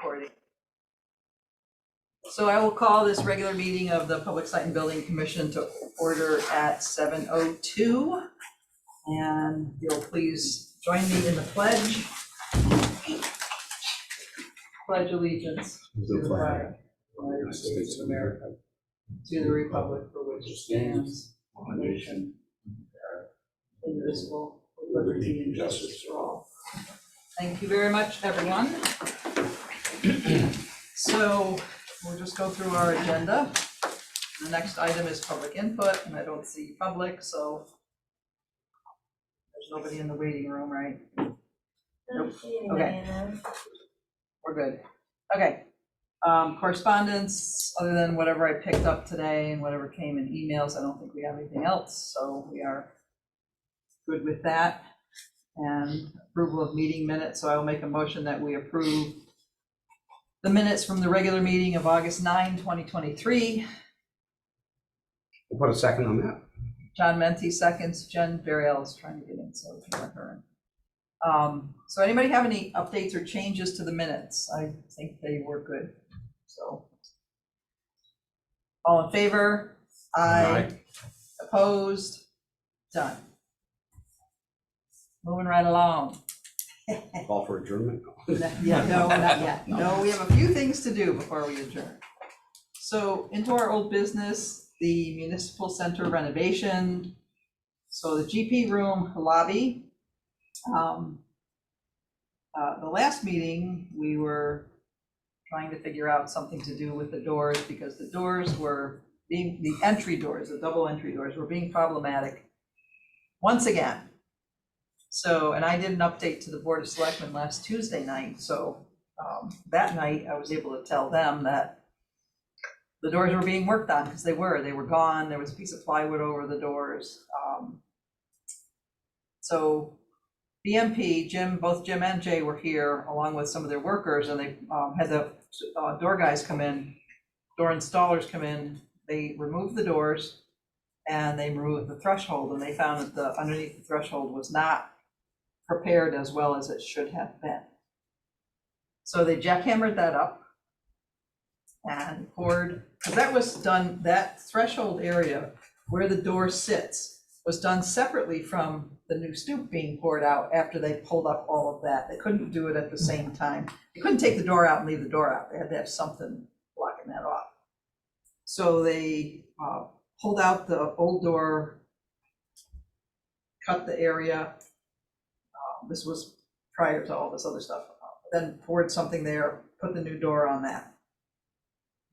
recording. So I will call this regular meeting of the Public Site and Building Commission to order at 7:02. And you'll please join me in the pledge. Pledge allegiance to the flag of the United States of America, to the republic for which it stands, one nation, indivisible, with liberty and justice for all. Thank you very much, everyone. So we'll just go through our agenda. The next item is public input, and I don't see public, so there's nobody in the waiting room, right? Nope. Okay. We're good. Okay. Correspondence, other than whatever I picked up today and whatever came in emails, I don't think we have anything else, so we are good with that. And approval of meeting minutes, so I will make a motion that we approve the minutes from the regular meeting of August 9, 2023. We'll put a second on that. John Menti seconds. Jen Burial is trying to get in, so we can let her in. So anybody have any updates or changes to the minutes? I think they were good. So all in favor? Aye. Opposed? Done. Moving right along. Call for adjournment. Yeah, no, not yet. No, we have a few things to do before we adjourn. So into our old business, the municipal center renovation. So the GP room lobby. The last meeting, we were trying to figure out something to do with the doors because the doors were being, the entry doors, the double entry doors were being problematic once again. So, and I did an update to the Board of Selectmen last Tuesday night. So that night I was able to tell them that the doors were being worked on because they were gone. There was a piece of plywood over the doors. So BMP, both Jim and Jay were here along with some of their workers, and they had the door guys come in, door installers come in. They removed the doors and they removed the threshold, and they found that the underneath the threshold was not prepared as well as it should have been. So they jackhammered that up and poured, because that was done, that threshold area where the door sits was done separately from the new stoop being poured out after they pulled up all of that. They couldn't do it at the same time. They couldn't take the door out and leave the door out. They had to have something blocking that off. So they pulled out the old door, cut the area. This was prior to all this other stuff. Then poured something there, put the new door on that.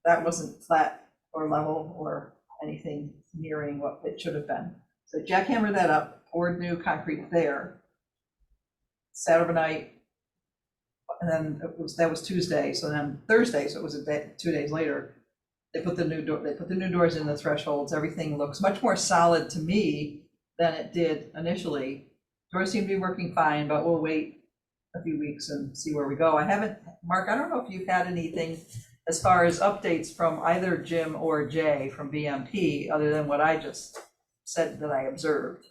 That wasn't flat or level or anything nearing what it should have been. So jackhammered that up, poured new concrete there. Sat overnight, and then that was Tuesday. So then Thursday, so it was 2 days later, they put the new doors in the thresholds. Everything looks much more solid to me than it did initially. Doors seem to be working fine, but we'll wait a few weeks and see where we go. Mark, I don't know if you've had anything as far as updates from either Jim or Jay from BMP, other than what I just said that I observed.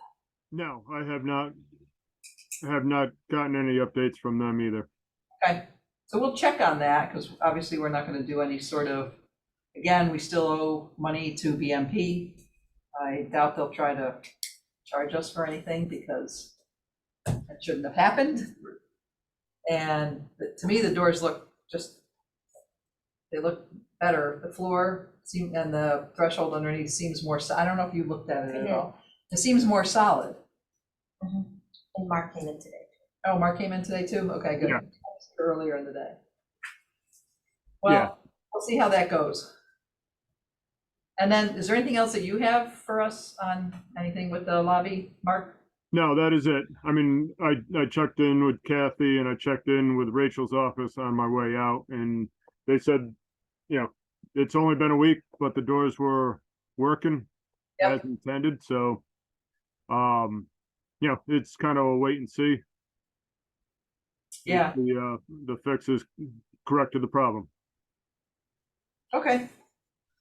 No, I have not gotten any updates from them either. Okay, so we'll check on that, because obviously we're not going to do any sort of, again, we still owe money to BMP. I doubt they'll try to charge us for anything because that shouldn't have happened. And to me, the doors look they look better. The floor and the threshold underneath seems more, I don't know if you looked at it at all. It seems more solid. And Mark came in today. Oh, Mark came in today too? Okay, good. Yeah. Earlier in the day. Well, Yeah. We'll see how that goes. And then, is there anything else that you have for us on anything with the lobby, Mark? No, that is it. I mean, I checked in with Kathy and I checked in with Rachel's office on my way out, and they said, you know, it's only been a week, but the doors were working as intended. So, it's kind of a wait and see. Yeah. If the fix is correct to the problem. Okay.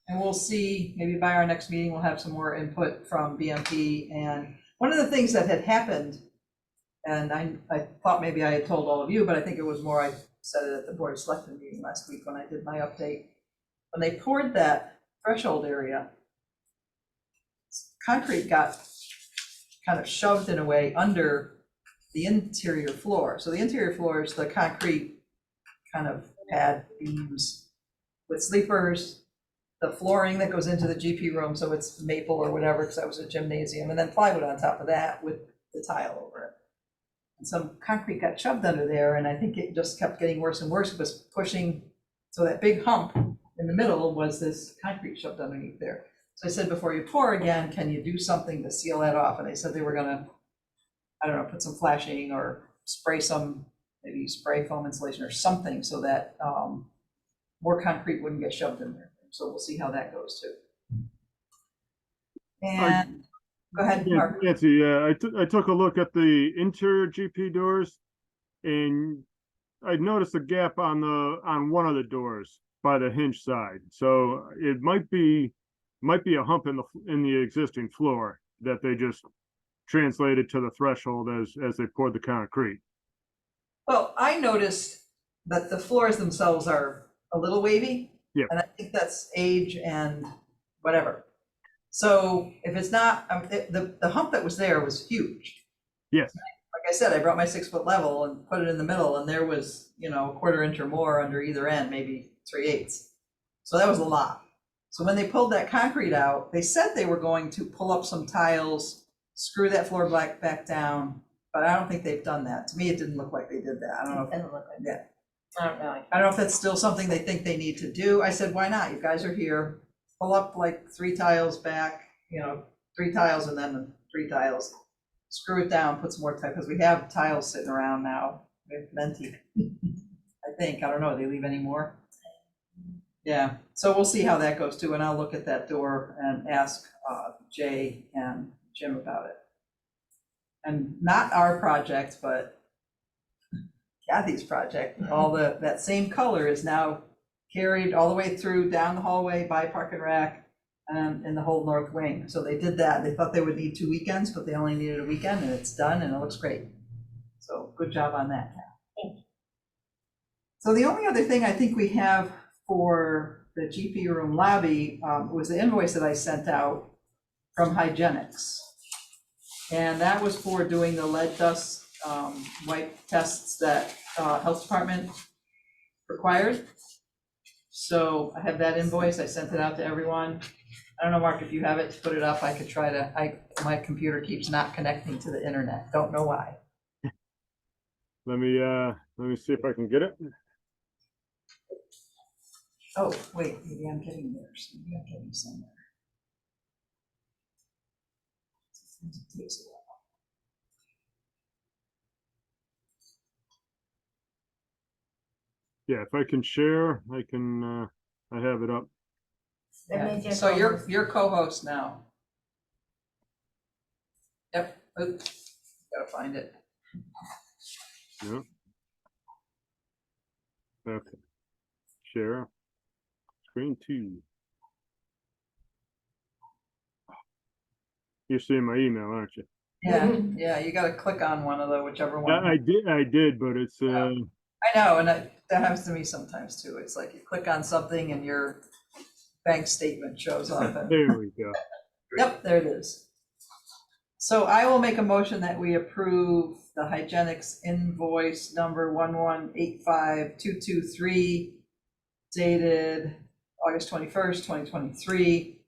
And we'll see, maybe by our next meeting, we'll have some more input from BMP. And one of the things that had happened And I thought maybe I had told all of you, but I think it was more, I said it at the Board of Selectmen meeting last week when I did my update. When they poured that threshold area, concrete got kind of shoved in a way under the interior floor. So the interior floor is the concrete kind of pad beams with sleepers, the flooring that goes into the GP room, so it's maple or whatever, because that was a gymnasium, and then plywood on top of that with the tile over it. And some concrete got shoved under there, and I think it just kept getting worse and worse. It was pushing, so that big hump in the middle was this concrete shoved underneath there. So I said, before you pour again, can you do something to seal that off? And they said they were gonna, I don't know, put some flashing or spray some, maybe spray foam insulation or something so that more concrete wouldn't get shoved in there. So we'll see how that goes too. And go ahead, Yeah, Mark. Nancy, I took a look at the interior GP doors, and I noticed a gap on one of the doors by the hinge side. So it might be a hump in the existing floor that they just translated to the threshold as they poured the concrete. Well, I noticed that the floors themselves are a little wavy. Yeah. And I think that's age and whatever. So if it's not, the hump that was there was huge. Yes. Like I said, I brought my 6-foot level and put it in the middle, and there was, a 1/4 inch or more under either end, maybe 3/8. So that was a lot. So when they pulled that concrete out, they said they were going to pull up some tiles, screw that floor back down, but I don't think they've done that. To me, it didn't look like they did that. I don't know. It doesn't look like Yeah. I don't know. I don't know if that's still something they think they need to do. I said, why not? You guys are here. Pull up like 3 tiles back, 3 tiles and then 3 tiles. Screw it down, put some more tile, because we have tiles sitting around now. We have plenty. I think, I don't know, they leave any more? Yeah, so we'll see how that goes too, and I'll look at that door and ask Jay and Jim about it. And not our project, but Kathy's project, that same color is now carried all the way through, down the hallway by Park and Rec, and in the whole north wing. So they did that. They thought they would need 2 weekends, but they only needed a weekend, and it's done, and it looks great. So good job on that, Kath. So the only other thing I think we have for the GP room lobby was the invoice that I sent out from Hygienics. And that was for doing the lead dust wipe tests that health department required. So I have that invoice, I sent it out to everyone. I don't know, Mark, if you have it to put it up, I could try to, my computer keeps not connecting to the internet, don't know why. Let me see if I can get it. Oh, wait, maybe I'm getting there, maybe I'm getting somewhere. It takes a while. Yeah, if I can share, I have it up. That means So you're you're co-host now. Yep, oops, gotta find it. Yeah. Okay. Share. Screen 2. You're seeing my email, aren't you? Yeah, you gotta click on one of the, whichever one. I did, but it's I know, and that happens to me sometimes too. It's like you click on something and your bank statement shows up. And there we go. yep, there it is. So I will make a motion that we approve the Hygienics invoice number 1185223 dated August 21st, 2023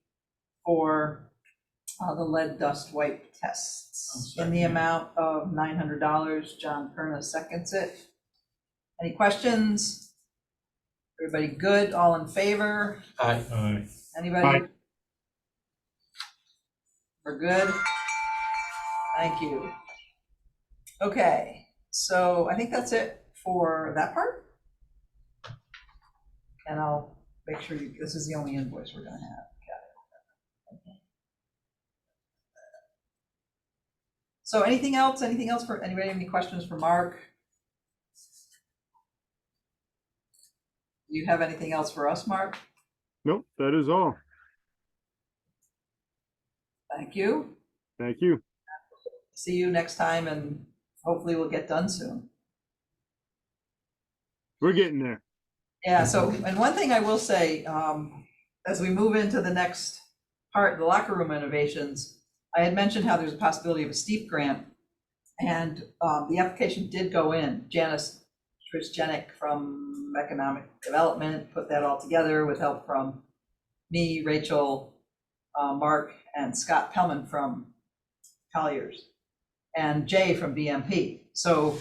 for the lead dust wipe tests in the amount of $900. John Perna seconds it. Any questions? Everybody good? All in favor? Aye. Anybody? Aye. We're good? Thank you. Okay, so I think that's it for that part. And I'll make sure this is the only invoice we're gonna have. Okay. So anything else for anybody? Any questions for Mark? Do you have anything else for us, Mark? Nope, that is all. Thank you. Thank you. See you next time in hopefully will get done soon. We're getting there. Yeah, so, and one thing I will say, as we move into the next part, the locker room renovations, I had mentioned how there's a possibility of a steep grant. And the application did go in. Janice Trisjenic from Economic Development put that all together with help from me, Rachel, Mark, and Scott Pellman from Colliers, and Jay from BMP. So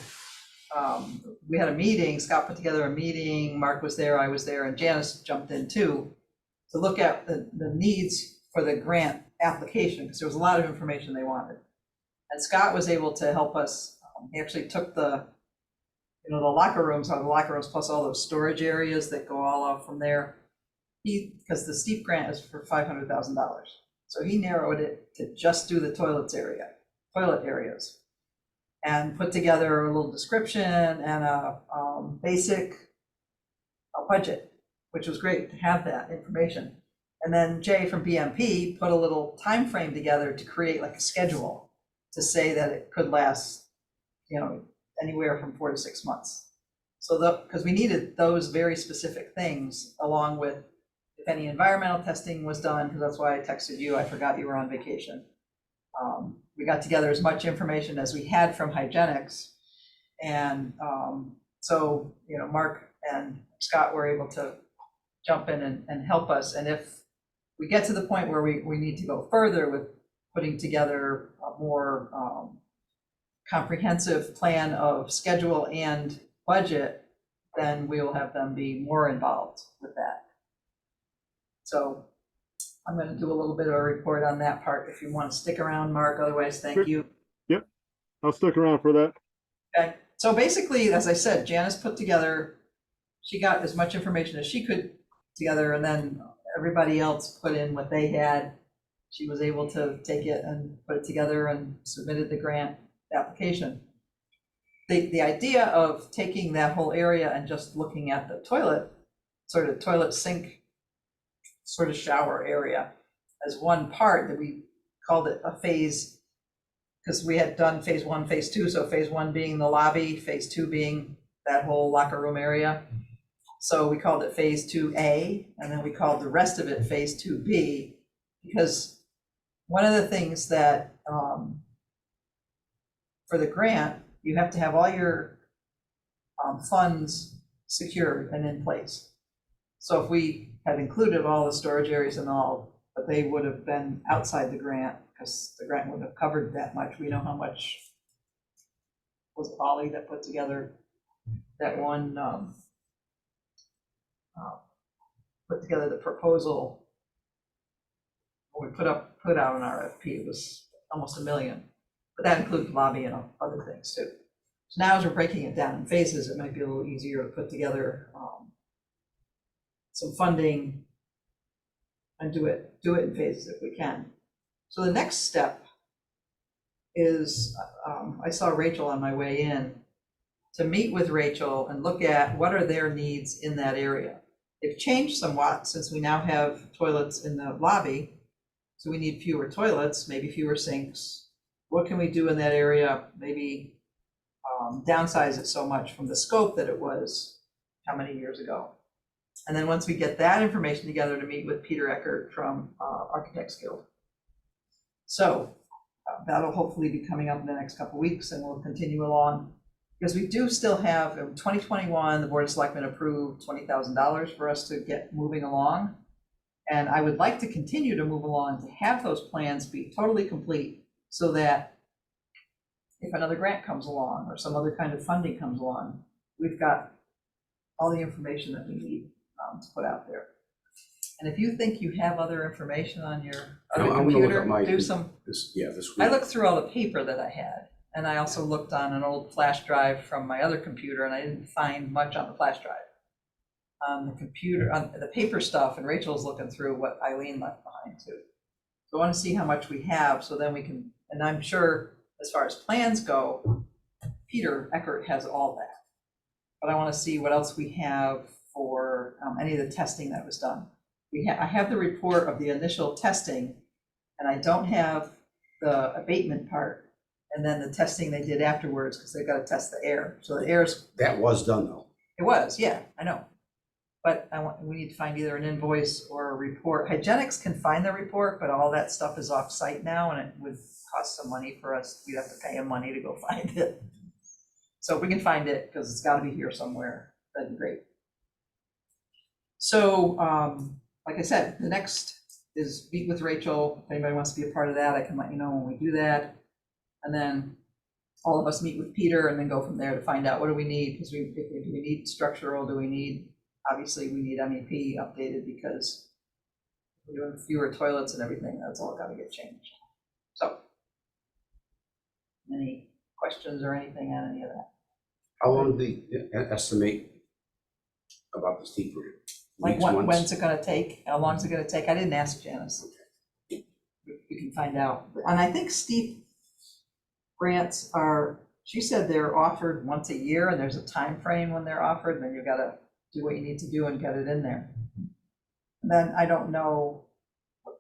we had a meeting, Scott put together a meeting, Mark was there, I was there, and Janice jumped in too, to look at the needs for the grant application, because there was a lot of information they wanted. And Scott was able to help us. He actually took the the locker rooms, plus all those storage areas that go all out from there. Because the steep grant is for $500,000. So he narrowed it to just do the toilet areas. And put together a little description and a basic budget, which was great to have that information. And then Jay from BMP put a little time frame together to create like a schedule to say that it could last, anywhere from 4 to 6 months. So because we needed those very specific things, along with if any environmental testing was done, because that's why I texted you, I forgot you were on vacation. We got together as much information as we had from Hygienics. And so, Mark and Scott were able to jump in and help us. And if we get to the point where we need to go further with putting together a more comprehensive plan of schedule and budget, then we will have them be more involved with that. So I'm going to do a little bit of a report on that part if you want to stick around, Mark. Otherwise, thank you. Yep, I'll stick around for that. Okay, so basically, as I said, Janice put together, she got as much information as she could together, and then everybody else put in what they had. She was able to take it and put it together and submitted the grant application. The idea of taking that whole area and just looking at the toilet, sort of toilet sink, sort of shower area as one part, that we called it a phase, because we had done phase 1, phase 2. So phase 1 being the lobby, phase 2 being that whole locker room area. So we called it phase 2A, and then we called the rest of it phase 2B, because one of the things that for the grant, you have to have all your funds secured and in place. So if we had included all the storage areas and all, but they would have been outside the grant, because the grant wouldn't have covered that much. We know how much was Polly that put together that one, put together the proposal. When we put out an RFP, it was almost $1 million, but that includes lobby and other things too. So now as we're breaking it down in phases, it might be a little easier to put together some funding and do it in phases if we can. So the next step is, I saw Rachel on my way in, to meet with Rachel and look at what are their needs in that area. They've changed somewhat since we now have toilets in the lobby. So we need fewer toilets, maybe fewer sinks. What can we do in that area? Maybe downsize it so much from the scope that it was how many years ago. And then once we get that information together, to meet with Peter Eckert from Architects Guild. So that'll hopefully be coming up in the next couple of weeks, and we'll continue along. Because we do still have, in 2021, the Board of Selectmen approved $20,000 for us to get moving along. And I would like to continue to move along to have those plans be totally complete, so that if another grant comes along or some other kind of funding comes along, we've got all the information that we need to put out there. And if you think you have other information on your other computer, do some. This week. I looked through all the paper that I had, and I also looked on an old flash drive from my other computer, and I didn't find much on the flash drive. On the computer, on the paper stuff, and Rachel's looking through what Eileen left behind too. So I want to see how much we have, so then we can, and I'm sure as far as plans go, Peter Eckert has all that. But I want to see what else we have for any of the testing that was done. I have the report of the initial testing, and I don't have the abatement part. And then the testing they did afterwards, because they've got to test the air. So the air's, That was done though. it was, yeah, I know. But we need to find either an invoice or a report. Hygienics can find the report, but all that stuff is off-site now, and it would cost some money for us. We'd have to pay them money to go find it. So if we can find it, because it's got to be here somewhere, that'd be great. So, like I said, the next is meet with Rachel. If anybody wants to be a part of that, I can let you know when we do that. And then all of us meet with Peter and then go from there to find out what do we need, because do we need structural, do we need, obviously we need MEP updated because we're doing fewer toilets and everything, that's all got to get changed. So, any questions or anything on any of that? How long do they estimate about the steep route? Like Weeks, what, months? when's it gonna take? How long's it gonna take? I didn't ask Janice. We can find out. And I think steep grants are, she said they're offered once a year and there's a time frame when they're offered, then you gotta do what you need to do and get it in there. And then I don't know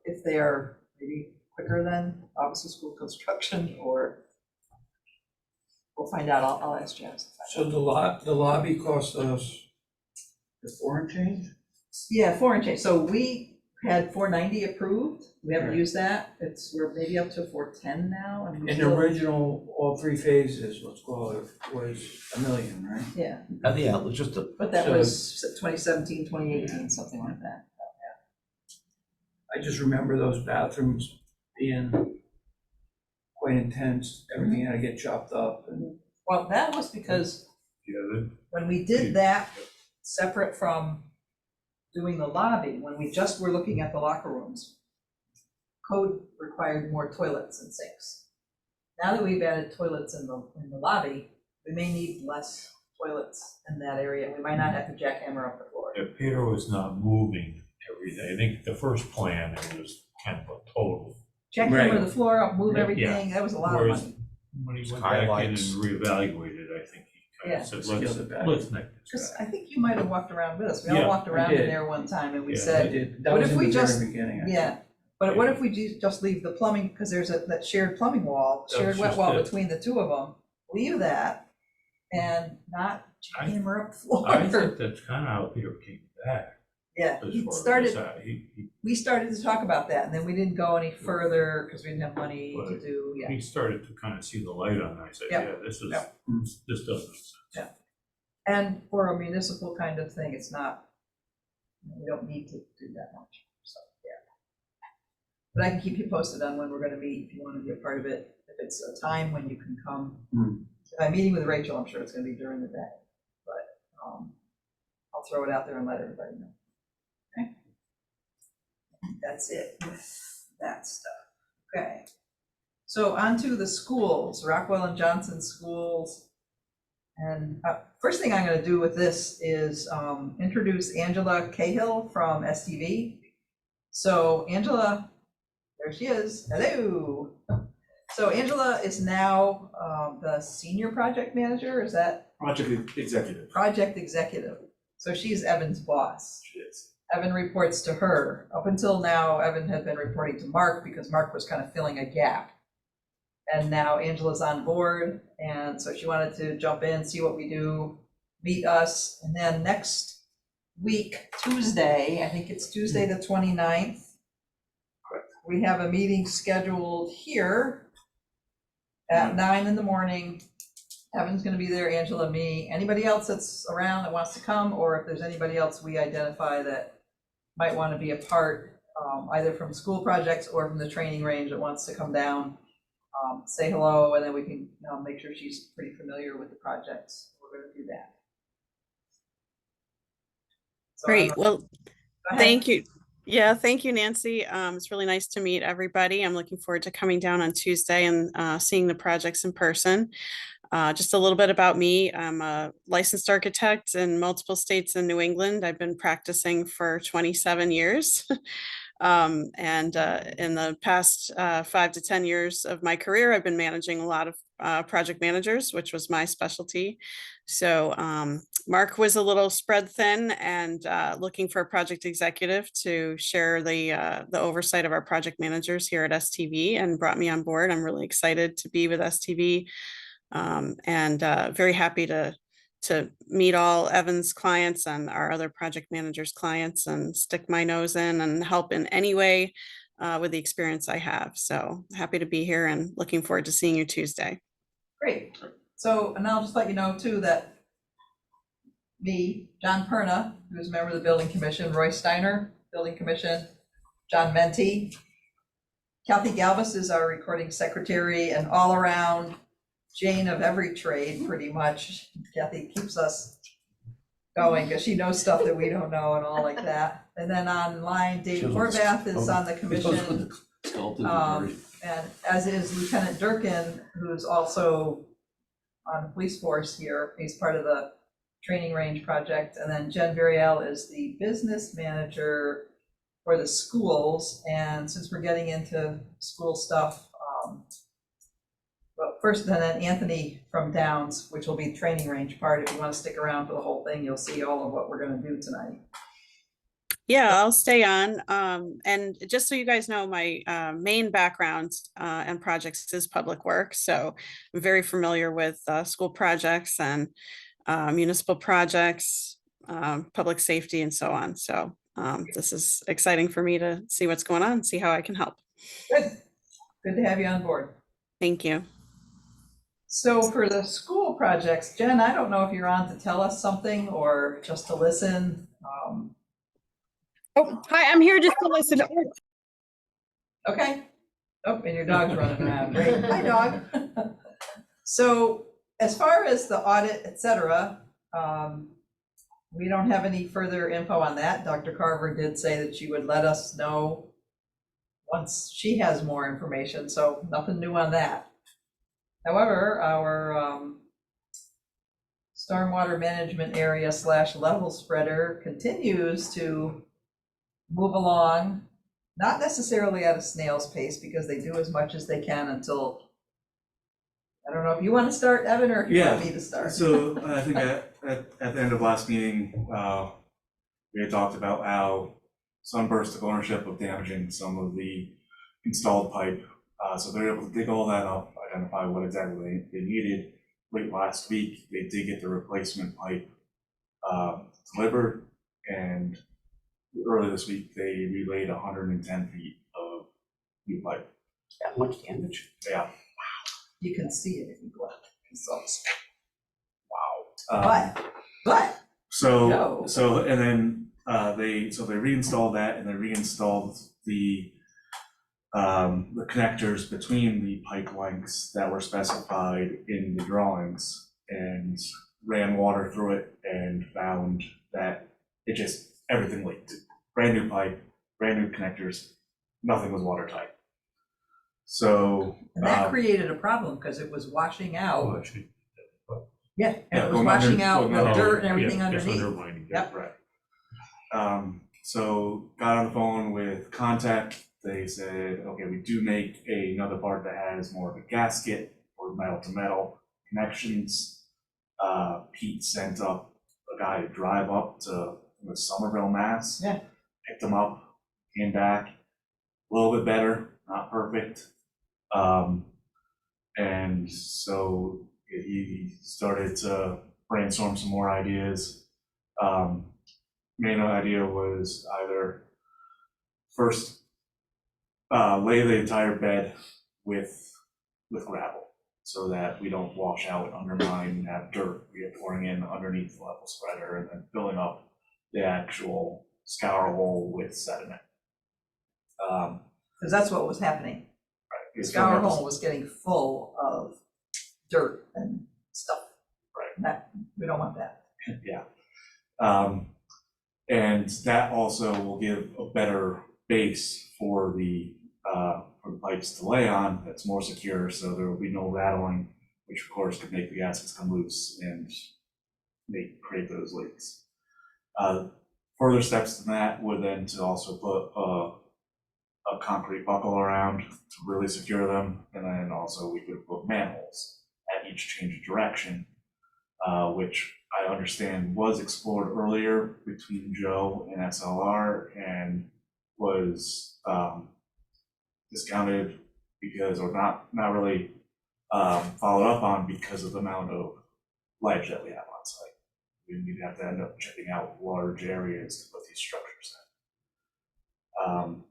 if they're maybe quicker than Office of School Construction, or we'll find out. I'll ask Janice. So the lobby cost us the 4 and change? Yeah, 4 and change. So we had 490 approved. We haven't Right. used that. We're maybe up to 410 now. And we And the still- original, all 3 phases, let's call it, was $1 million, right? Yeah, Yeah, it was just a, but that So- was 2017, 2018, something like that. I just remember those bathrooms being quite intense, everything had to get chopped up and. Well, that was because yeah, when we did that, separate from doing the lobby, when we just were looking at the locker rooms, code required more toilets and sinks. Now that we've added toilets in the lobby, we may need less toilets in that area. We might not have to jackhammer up the floor. If Peter was not moving everything, I think the first plan, it was kind of a total. Jackhammer Right. the floor up, move Yeah. everything, that was a lot of Whereas money. when he went back in and Highlights. reevaluated, I think he kind Yeah. of said, Scaled let's, it back. let's make this Because guy. I think you might have walked around with us. We all Yeah, walked I around in did. there one time and we Yeah, I said, did, that what was if in we the just- very beginning. I yeah, but what if we just leave the plumbing, because there's that shared plumbing wall, That shared was wet just wall it. between the two of them, leave that and not jackhammer up the floor. I think that's kind of how Peter came back. Yeah, As he far as started, that. He we started to talk about that and then we didn't go any further because we didn't have money to Right. do, yeah. he started to kind of see the light on it. I said, Yep. yeah, this is, Yep. this doesn't make sense. And for a municipal kind of thing, it's not, we don't need to do that much, so, yeah. But I can keep you posted on when we're gonna meet, if you wanna be a part of it, if it's a time when you can come. If I'm meeting with Rachel, I'm sure it's gonna be during the day, but, I'll throw it out there and let everybody know. Okay? That's it with that stuff, okay. So on to the schools, Rockwell and Johnson schools. And first thing I'm going to do with this is introduce Angela Cahill from STV. So Angela, there she is. Hello. So Angela is now the senior project manager. Is that Project executive. project executive? So she's Evan's boss. She is. Evan reports to her. Up until now, Evan had been reporting to Mark because Mark was kind of filling a gap. And now Angela's on board, and so she wanted to jump in, see what we do, meet us, and then next week, Tuesday, I think it's Tuesday the 29th, we have a meeting scheduled here at 9 in the morning. Evan's gonna be there, Angela, me, anybody else that's around that wants to come, or if there's anybody else we identify that might want to be a part, either from school projects or from the training range that wants to come down. Say hello, and then we can make sure she's pretty familiar with the projects. We're gonna do that. So I Great. don't- Well, go ahead. thank you. Yeah, thank you, Nancy. It's really nice to meet everybody. I'm looking forward to coming down on Tuesday and seeing the projects in person. Just a little bit about me. I'm a licensed architect in multiple states in New England. I've been practicing for 27 years. And in the past 5 to 10 years of my career, I've been managing a lot of project managers, which was my specialty. So Mark was a little spread thin and looking for a project executive to share the oversight of our project managers here at STV, and brought me on board. I'm really excited to be with STV, and very happy to meet all Evan's clients and our other project managers' clients, and stick my nose in and help in any way with the experience I have. So happy to be here and looking forward to seeing you Tuesday. Great. So, and I'll just let you know too that me, John Perna, who's a member of the Building Commission, Roy Steiner, Building Commission, John Menti, Kathy Galvas is our recording secretary, and all around Jane of every trade, pretty much. Kathy keeps us going because she knows stuff that we don't know and all like that. And then online, Dave Horvath is on the commission. And as is Lieutenant Durkin, who's also on the police force here. He's part of the training range project. And then Jen Variel is the business manager for the schools. And since we're getting into school stuff, but first, then Anthony from Downs, which will be the training range part. If you want to stick around for the whole thing, you'll see all of what we're going to do tonight. Yeah, I'll stay on. And just so you guys know, my main background and projects is public works. So I'm very familiar with school projects and municipal projects, public safety, and so on. So this is exciting for me to see what's going on, see how I can help. Good. Good to have you on board. Thank you. So for the school projects, Jen, I don't know if you're on to tell us something or just to listen. Oh, hi, I'm here just to listen. Okay. Oh, and your dog's running around. Great. Hi, dog. So as far as the audit, et cetera, we don't have any further info on that. Dr. Carver did say that she would let us know once she has more information, so nothing new on that. However, our stormwater management area / level spreader continues to move along, not necessarily at a snail's pace, because they do as much as they can until, I don't know if you want to start, Evan, or if you want me to start. So I think at the end of last meeting, we had talked about how Sunburst took ownership of damaging some of the installed pipe. So they're able to dig all that up, identify what exactly they needed. Late last week, they did get the replacement pipe delivered, and earlier this week, they relayed 110 feet of new pipe. That much damage? Yeah. You can see it if you go out. Wow. But So, No. and then they reinstalled that, and they reinstalled the connectors between the pipe lengths that were specified in the drawings, and ran water through it and found that it just, everything leaked. Brand new pipe, brand new connectors, nothing was watertight. So. and that created a problem because it was washing out. Oh, actually, Yeah, and Yeah, it was going under- washing out going the under- dirt and everything yeah, just underneath. undermining it. Yep. Right. So got on the phone with Contact. They said, okay, we do make another part that has more of a gasket or metal to metal connections. Pete sent up a guy to drive up to Somerville, Mass. Yeah. Picked him up, came back, a little bit better, not perfect. And so he started to brainstorm some more ideas. Main idea was either first lay the entire bed with gravel so that we don't wash out and undermine and have dirt we are pouring in underneath the level spreader, and then filling up the actual scour hole with sediment. Because that's what was happening. The It's scour filling up- hole was getting full of dirt and stuff. Right. That, we don't want that. Yeah. And that also will give a better base for the pipes to lay on that's more secure, so there will be no rattling, which of course could make the gaskets come loose and create those leaks. Further steps than that would then to also put a concrete buckle around to really secure them, and then also we could put manholes at each change of direction, which I understand was explored earlier between Joe and SLR and was discounted because, or not really followed up on because of the amount of ledge that we have on site. We'd have to end up checking out large areas to put these structures in.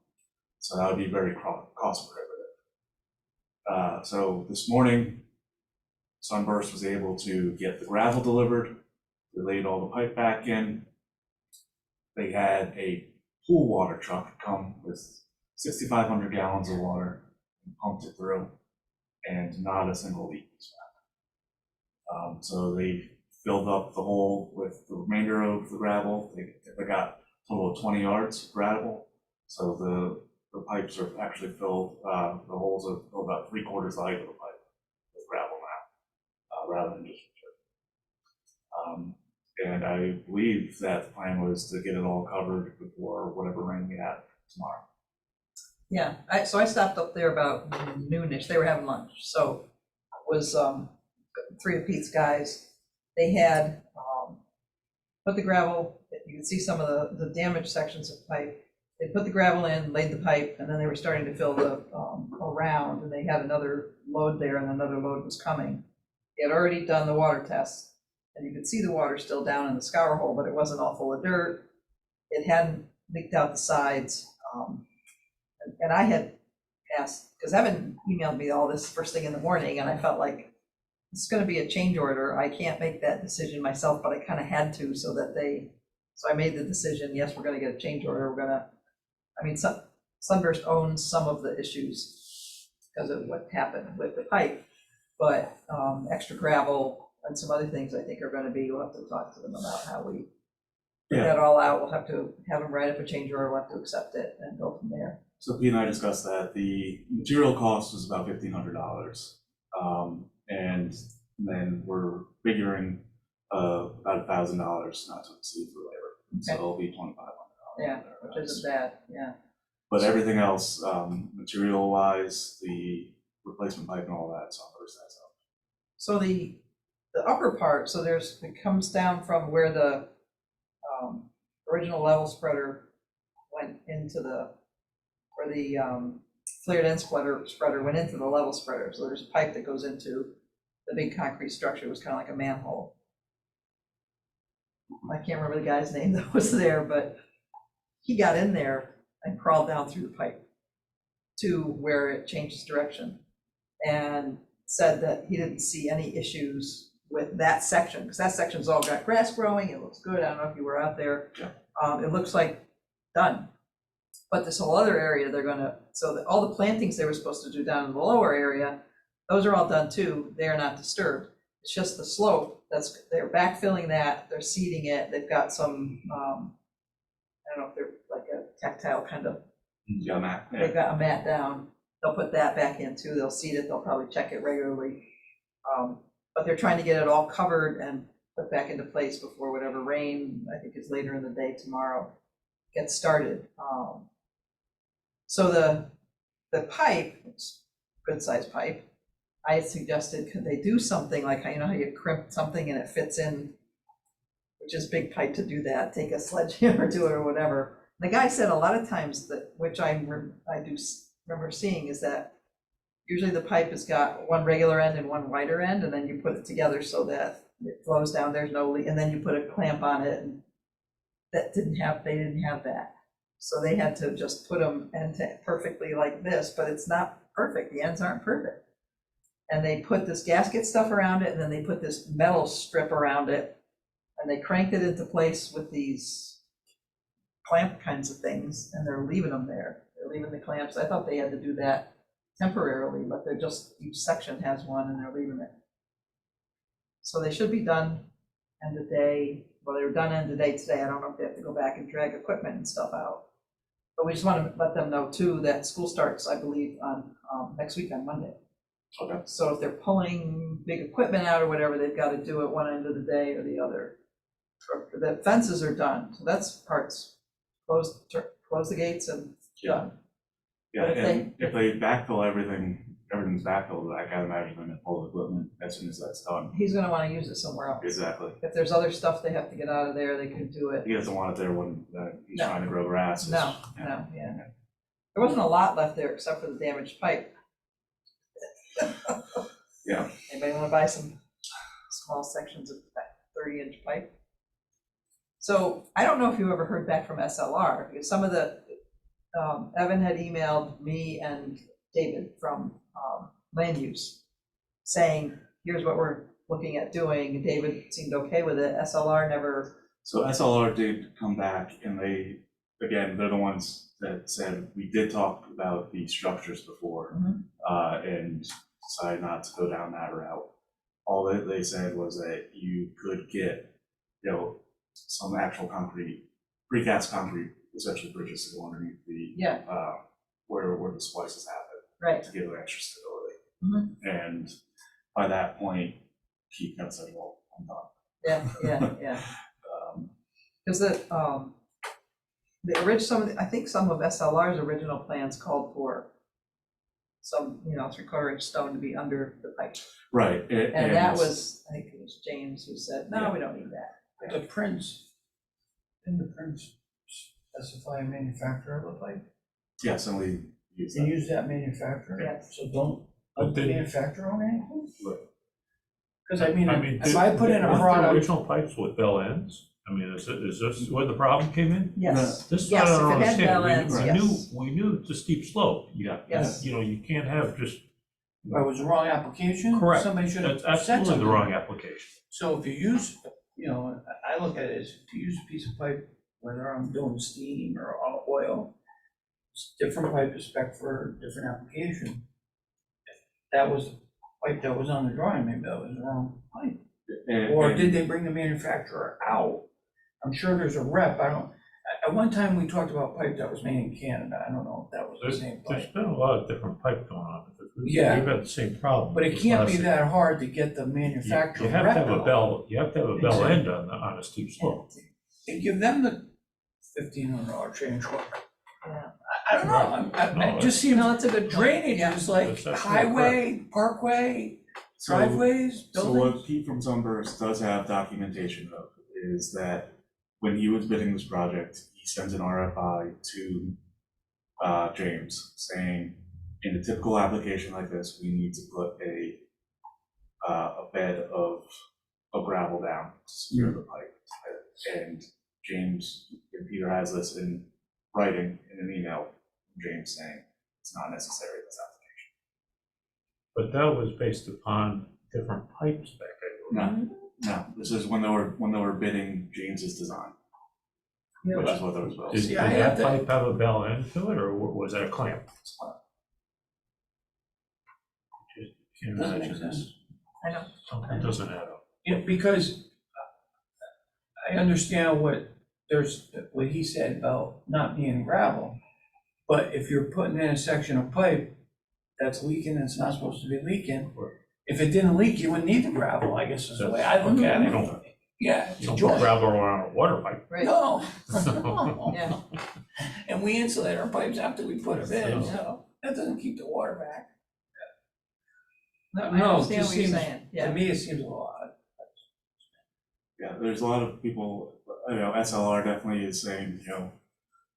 So that would be very cost prohibitive. So this morning, Sunburst was able to get the gravel delivered. They laid all the pipe back in. They had a pool water truck come with 6,500 gallons of water and pumped it through, and not a single leak was found. So they filled up the hole with the remainder of the gravel. They got a total of 20 yards of gravel. So the pipes are actually filled, the holes are filled about 3/4 the height of the pipe with gravel now, rather than just and I believe that the plan was to get it all covered before whatever rain we had tomorrow. Yeah, so I stopped up there about noonish, they were having lunch, so it was 3 of Pete's guys. They had put the gravel, you can see some of the damaged sections of pipe. They put the gravel in, laid the pipe, and then they were starting to fill the around, and they had another load there, and another load was coming. They had already done the water test, and you could see the water still down in the scour hole, but it wasn't all full of dirt. It hadn't leaked out the sides. And I had asked, because Evan emailed me all this first thing in the morning, and I felt like it's going to be a change order. I can't make that decision myself, but I kind of had to, so I made the decision, yes, we're going to get a change order. Sunburst owns some of the issues because of what happened with the pipe, but extra gravel and some other things I think are going to be, we'll have to talk to them about how we get that all out. We'll have to have them write up a change order, we'll have to accept it and go from there. So Pete and I discussed that. The material cost was about $1,500. And then we're figuring about $1,000 not to exceed for labor. So it'll be $2,500. Yeah, which isn't bad, yeah. But everything else, material wise, the replacement pipe and all that, Sunburst has up. So the upper part, so it comes down from where the original level spreader went into where the flared end spreader went into the level spreader. So there's a pipe that goes into the big concrete structure. It was kind of like a manhole. I can't remember the guy's name that was there, but he got in there and crawled down through the pipe to where it changes direction, and said that he didn't see any issues with that section, because that section's all got grass growing, it looks good. I don't know if you were out there. Yeah. It looks like done. But this whole other area, all the plantings they were supposed to do down in the lower area, those are all done too. They are not disturbed. It's just the slope, they're backfilling that, they're seeding it, they've got some, I don't know if they're like a tactile kind of, Yeah, Matt. Yeah. they've got a mat down, they'll put that back in too, they'll seed it, they'll probably check it regularly. But they're trying to get it all covered and put back into place before whatever rain, I think is later in the day tomorrow, gets started. So the pipe, it's good sized pipe, I had suggested, could they do something like, you know how you crimp something and it fits in, which is big pipe to do that, take a sledgehammer to it or whatever. The guy said a lot of times that, which I do remember seeing, is that usually the pipe has got one regular end and one wider end, and then you put it together so that it flows down, there's no leak, and then you put a clamp on it, and they didn't have that. So they had to just put them end to perfectly like this, but it's not perfect, the ends aren't perfect. And they put this gasket stuff around it, and then they put this metal strip around it, and they cranked it into place with these clamp kinds of things, and they're leaving them there. They're leaving the clamps. I thought they had to do that temporarily, but they're just, each section has one and they're leaving it. So they should be done end of day. Well, they were done end of day today. I don't know if they have to go back and drag equipment and stuff out. But we just want to let them know too that school starts, I believe, on next week on Monday. Okay. So if they're pulling big equipment out or whatever, they've got to do it one end of the day or the other. The fences are done, so that's parts. Close the gates and done. Yeah, But if and if they backfill everything's backfilled, I can't imagine them to pull the equipment as soon as that's done. He's gonna wanna use it somewhere else. Exactly. If there's other stuff they have to get out of there, they can do it. He doesn't want it there when he's No. trying to grow grass. No, no, yeah. There wasn't a lot left there except for the damaged pipe. Yeah. Anybody wanna buy some small sections of that 30-inch pipe? So I don't know if you ever heard back from SLR, because some of the, Evan had emailed me and David from land use, saying, here's what we're looking at doing. David seemed okay with it. SLR never, So SLR did come back and they, again, they're the ones that said, we did talk about the structures before, and decided not to go down that route. All that they said was that you could get, some actual concrete, precast concrete, essentially bridges to go underneath the, yeah, where the splices happen right. to give it extra stability. Mhm. And by that point, Keith kind of said, well, I'm done. Yeah. Um, Because I think some of SLR's original plans called for some, 3/4 inch stone to be under the pipe. Right. And that was, I think it was James who said, no, Yeah. we don't need that. The prints, didn't the prints specify a manufacturer of the pipe? Yes, and we use You that. use that manufacturer? Yes. So don't But the then- manufacturer own anything? Right. Because I mean, if did- I put in a weren't the product, original pipes with bell ends? I mean, is this where the problem came in? Yes, This is Yes, what I if don't it had understand. bell ends, yes. We knew it's a steep slope. Yes. You can't have just, it was the wrong application? Correct. Somebody should have that's said absolutely something. the wrong application. So if you use, I look at it as if you use a piece of pipe, whether I'm doing steam or oil, it's different pipe is spec for different application. If that was the pipe that was on the drawing, maybe that was the wrong pipe. Or did they bring the manufacturer out? I'm sure there's a rep, at one time we talked about pipe that was made in Canada, I don't know if that was the same There's pipe. been a lot of different pipe going on. Yeah. We've had the same problem. But it with can't be plastic. that hard to get the You manufacturer have to rep have a out. bell, you have to have a bell Exactly. end on a steep slope. And give them the $1,500 change order. yeah. I don't know, No, it just seems No, it's a good point. drainage Yeah. is like That's highway, parkway, So- driveways, So buildings. what Pete from Sunburst does have documentation of is that when he was bidding this project, he sends an RFI to James saying, in a typical application like this, we need to put a bed of gravel down to secure the pipe. And James, and Peter has this in writing in an email from James saying it's not necessary in this application. But that was based upon different pipes back then. No, this is when they were bidding James's design, Yeah, which but- is what those bills. Did See, did I that have to- pipe have a bell end to it, or was that a clamp? Can't Doesn't make imagine this. sense. I know. Something doesn't add up. Yeah, because I understand what he said about not being gravel. But if you're putting in a section of pipe that's leaking, it's not supposed to be leaking. If it didn't leak, you wouldn't need the gravel, I guess is the way I look at You it. don't- Yeah, it's You a don't put joint. gravel around a water pipe. Right, No. yeah. And we insulate our pipes after we put them in, Yeah. so that doesn't keep the water back. No, I No, it understand just what you're seems- saying, To yeah. me, it seems a lot. Yeah, there's a lot of people, SLR definitely is saying,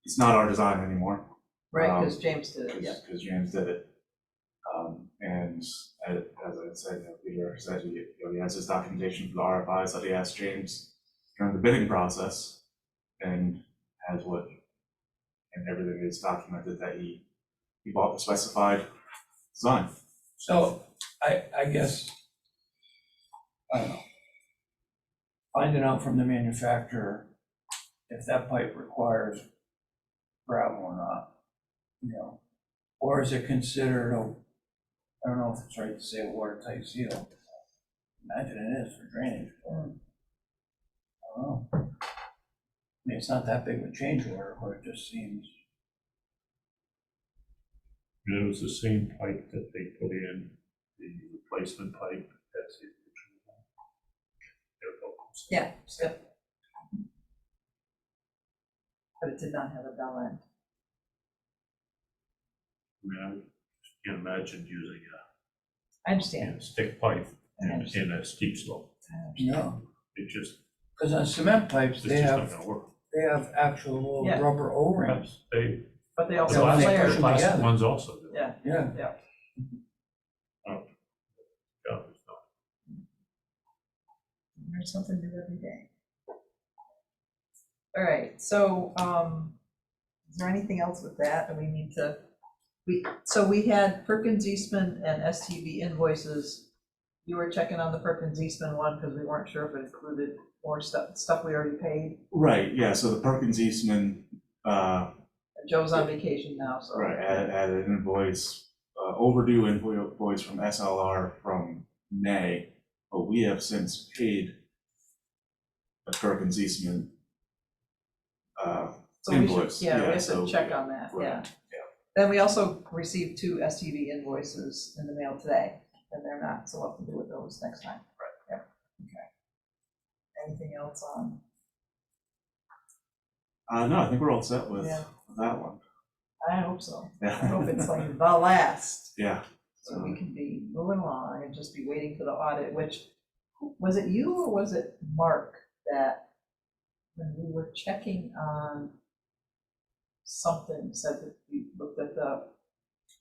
it's not our design anymore. Right, because James did it, yeah. Because James did it. And as I said, Peter said, he has his documentation for the RFIs that he asked James during the bidding process, and and everything is documented that he bought the specified design. So I guess, I don't know. Finding out from the manufacturer if that pipe requires gravel or not, or is it considered I don't know if it's right to say a watertight seal. Imagine it is for drainage. I don't know. I mean, it's not that big of a change order, but it just seems. And it was the same pipe that they put in, the replacement pipe, that's the original one. They're both- Yeah, yep. But it did not have a bell end. mean, I can't imagine using I understand. a stick pipe I in understand. a steep slope. No, It just, because on cement pipes, it's they just not have, gonna work. actual little Yeah. rubber O-rings. They, But they the also Yeah, when they flare. push them plastic together. ones also do. Yeah, Yeah. Yeah, it's not. there's something new every day. All right, so, is there anything else with that that we need to, so we had Perkins Eastman and STV invoices. You were checking on the Perkins Eastman one because we weren't sure if it included more stuff we already paid. Right, yeah, so the Perkins Eastman, Joe's on vacation now, so. right, added an invoice, overdue invoice from SLR from May, but we have since paid the Perkins Eastman So we should, invoice. yeah, we have so- to check on that, right, yeah. yeah. Then we also received 2 STV invoices in the mail today, and they're not, so we'll have to deal with those next time. Right. Yep, okay. Anything else on? No, I think we're all set with Yeah. that one. I hope so. I Yeah, hope it's like the last, yeah. so we can be moving along and just be waiting for the audit, which, was it you or was it Mark that, when we were checking on something, said that we looked at the,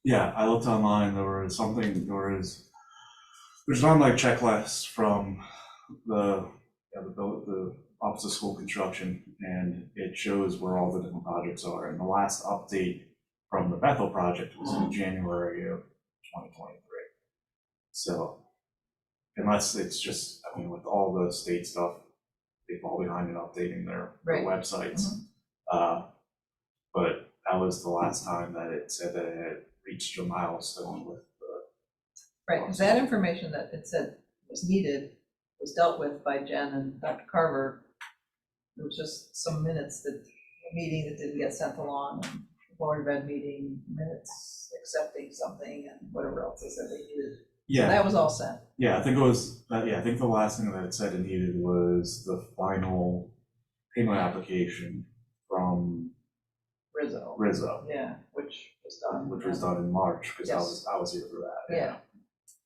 Yeah, I looked online, there's an online checklist from the Office of School Construction, and it shows where all the different projects are, and the last update from the Bethel project was in January of 2023. So, unless it's just, I mean, with all the state stuff, they fall behind in updating their Right. websites. But that was the last time that it said that it had reached a milestone with the. right, because that information that it said was needed was dealt with by Jen and Dr. Carver. There was just some minutes that, a meeting that didn't get sent along, and board of ed meeting minutes accepting something and whatever else they said they needed. So Yeah, that was all sent. yeah, I think it was, I think the last thing that it said it needed was the final payment application from Rizzo, Rizzo, yeah, which was done. which was done in March, because Yes. I was here for that. Yeah,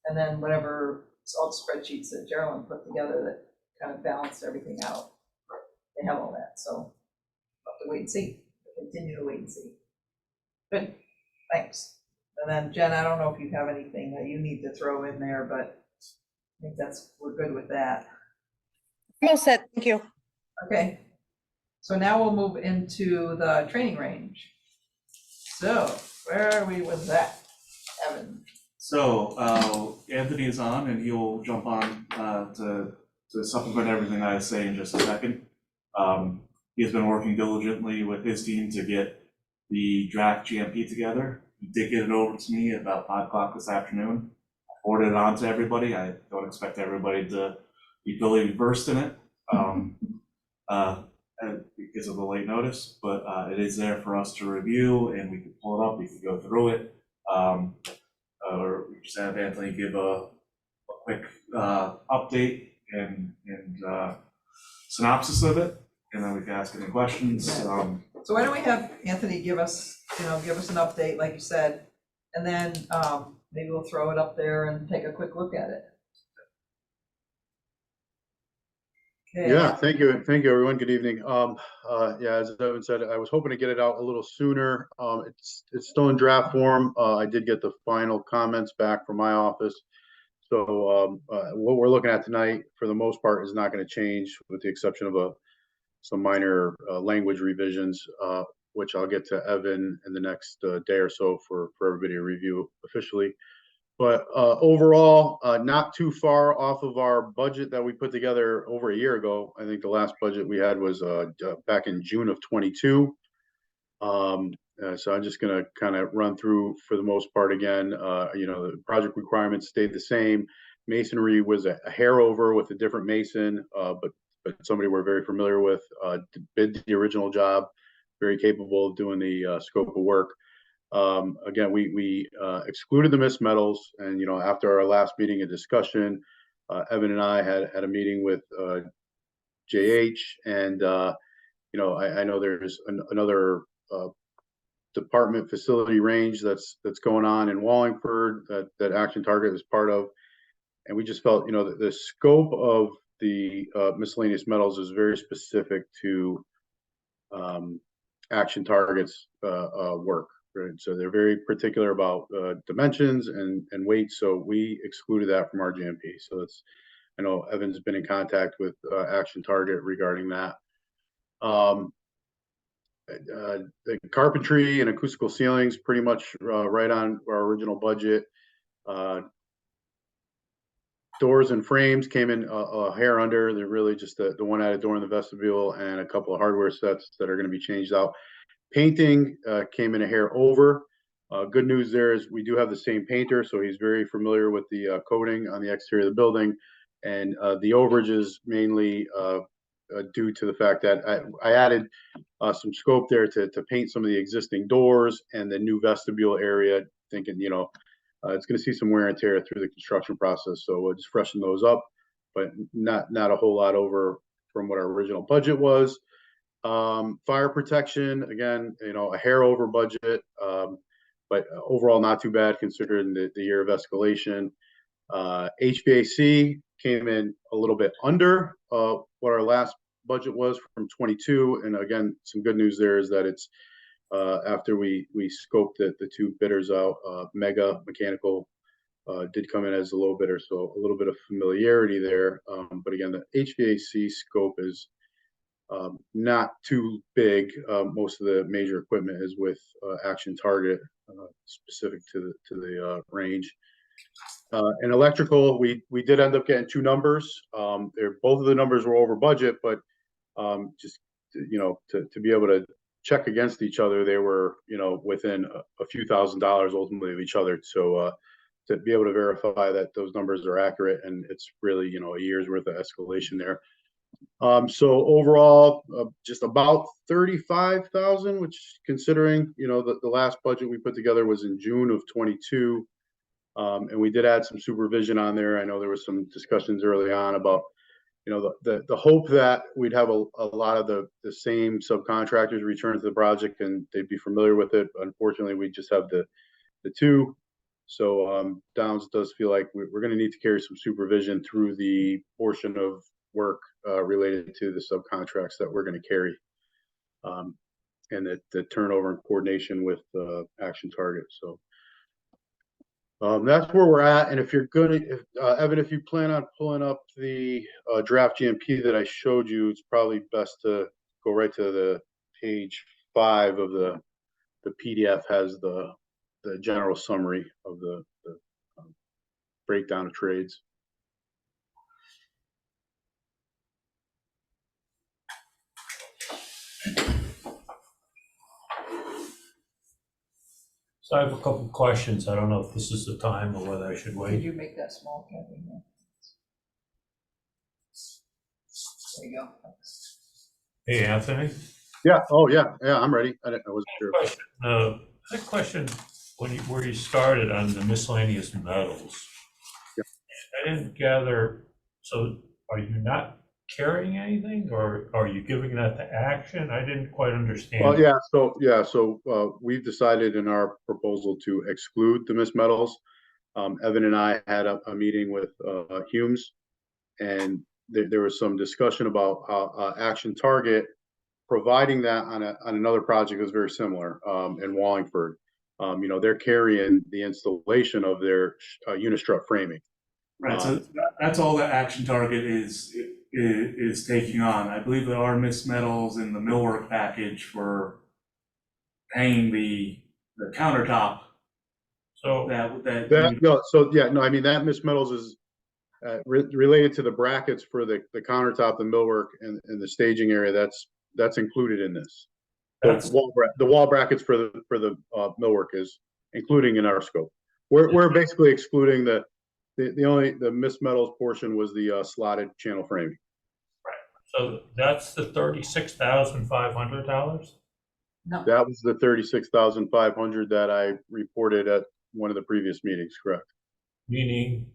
and then whatever, all the spreadsheets that Geraldine put together that kind of balanced everything out. They have all that, so we'll have to wait and see, continue to wait and see. Good, thanks. And then Jen, I don't know if you have anything that you need to throw in there, but I think we're good with that. I'm all set, thank you. Okay, so now we'll move into the training range. So, where are we with that, Evan? So, Anthony is on, and he'll jump on, to supplement everything I say in just a second. He has been working diligently with his team to get the draft GMP together. He did get it over to me at about 5 o'clock this afternoon. I forwarded it on to everybody. I don't expect everybody to be fully versed in it, because of the late notice, but it is there for us to review, and we can pull it up, we can go through it. Or we just have Anthony give a quick update and synopsis of it, and then we can ask any questions. So why don't we have Anthony give us an update, like you said, and then maybe we'll throw it up there and take a quick look at it. Okay. Yeah, thank you, everyone. Good evening. Yeah, as Evan said, I was hoping to get it out a little sooner. It's still in draft form. I did get the final comments back from my office. So what we're looking at tonight, for the most part, is not going to change, with the exception of some minor language revisions, which I'll get to Evan in the next day or so for everybody to review officially. But overall, not too far off of our budget that we put together over a year ago. I think the last budget we had was back in June of 22. So I'm just going to kind of run through for the most part again. The project requirements stayed the same. Masonry was a hair over with a different mason, but somebody we're very familiar with, did the original job, very capable of doing the scope of work. Again, we excluded the missed metals, and after our last meeting and discussion, Evan and I had a meeting with JH, and I know there's another department facility range that's going on in Wallingford that Action Target is part of. And we just felt, the scope of the miscellaneous metals is very specific to Action Target's work, right? So they're very particular about dimensions and weight. So we excluded that from our GMP. So I know Evan's been in contact with Action Target regarding that. The carpentry and acoustical ceilings pretty much right on our original budget. Doors and frames came in a hair under. They're really just the one-added door in the vestibule and a couple of hardware sets that are going to be changed out. Painting came in a hair over. Good news there is we do have the same painter, so he's very familiar with the coating on the exterior of the building. And the overage is mainly due to the fact that I added some scope there to paint some of the existing doors and the new vestibule area, thinking, it's going to see some wear and tear through the construction process. So we'll just freshen those up, but not a whole lot over from what our original budget was. Fire protection, again, a hair over budget, but overall not too bad considering the year of escalation. HVAC came in a little bit under what our last budget was from 22. And again, some good news there is that it's after we scoped the two bidders out, Mega Mechanical did come in as a low bidder, so a little bit of familiarity there. But again, the HVAC scope is not too big. Most of the major equipment is with Action Target, specific to the range. And electrical, we did end up getting two numbers. Both of the numbers were over budget, but just to be able to check against each other, they were within a few $1,000s ultimately of each other. So to be able to verify that those numbers are accurate, and it's really a year's worth of escalation there. So overall, just about 35,000, which considering the last budget we put together was in June of 22, and we did add some supervision on there. I know there was some discussions early on about the hope that we'd have a lot of the same subcontractors return to the project and they'd be familiar with it. Unfortunately, we just have the two. So Downs does feel like we're going to need to carry some supervision through the portion of work related to the subcontracts that we're going to carry, and the turnover and coordination with Action Target. So that's where we're at. And if you're Evan, if you plan on pulling up the draft GMP that I showed you, it's probably best to go right to the page 5 of the PDF. Has the general summary of the breakdown of trades. So I have a couple of questions. I don't know if this is the time or whether I should Did wait. you make that small, Kathy? There you go. Hey, Anthony? Yeah. Oh, yeah. Yeah, I'm ready. I wasn't sure. I had a question where you started on the miscellaneous metals. Yeah. I didn't gather, so are you not carrying anything, or are you giving that to Action? I didn't quite understand. Well, so we've decided in our proposal to exclude the missed metals. Evan and I had a meeting with Humes, and there was some discussion about Action Target providing that on another project that was very similar in Wallingford. They're carrying the installation of their unistrut framing. Right, so that's all that Action Target is taking on. I believe that our missed metals in the millwork package for paying the countertop. So I mean, that missed metals is related to the brackets for the countertop, the millwork, and the staging area. That's included in this. The wall brackets for the millwork is including in our scope. We're basically excluding the missed metals portion was the slotted channel framing. Right. So that's the $36,500? No. That was the 36,500 that I reported at one of the previous meetings, correct? Meaning?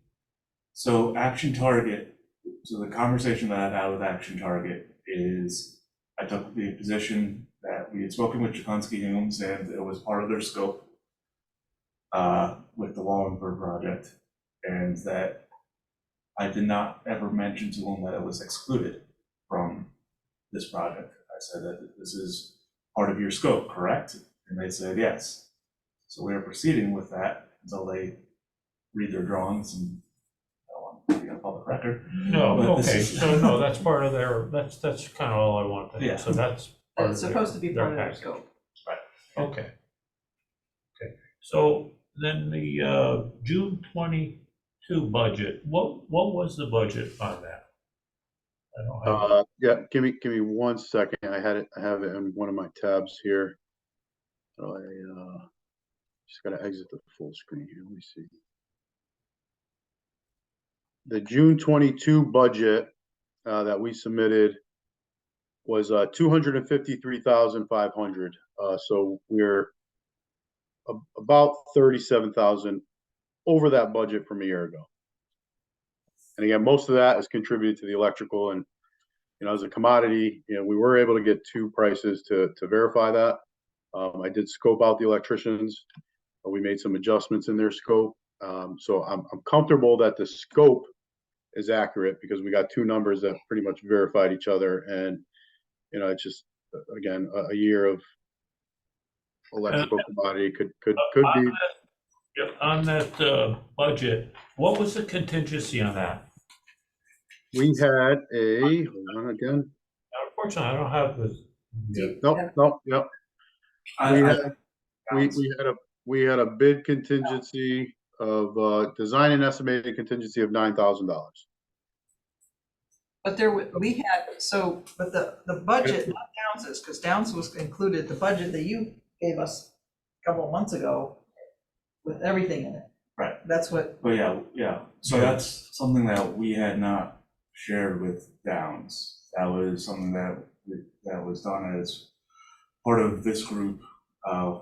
So Action Target, so the conversation that I've had with Action Target is I took the position that we had spoken with Jaconski Humes, and it was part of their scope with the Wallenberg project, and that I did not ever mention to them that it was excluded from this project. I said that this is part of your scope, correct? And they said yes. So we are proceeding with that until they read their drawings, and I don't want to be on public record. No, But this okay, is- so no, that's part of their, that's kind of all I want to Yeah. know, so that's. part It's of supposed to be their part of their package. scope. Okay. Okay, so then the June 22 budget, what was the budget on that? I don't have it. Yeah, give me 1 second. I have it in one of my tabs here. So I just gotta exit the full screen here. Let me see. The June 22 budget that we submitted was 253,500. So we're about 37,000 over that budget from a year ago. And again, most of that is contributed to the electrical, and as a commodity, we were able to get 2 prices to verify that. I did scope out the electricians. We made some adjustments in their scope. So I'm comfortable that the scope is accurate because we got 2 numbers that pretty much verified each other. And, it's just, again, a year of electrical commodity could be. On that budget, what was the contingency on that? We had hold on again. Unfortunately, I don't have the. Nope. I- We had a bid contingency of design and estimated contingency of $9,000. But we had, but the budget, not Downs's, because Downs was included, the budget that you gave us a couple of months ago with everything in it. Right. That's what, But yeah, so that's something that we had not shared with Downs. That was something that was done as part of this group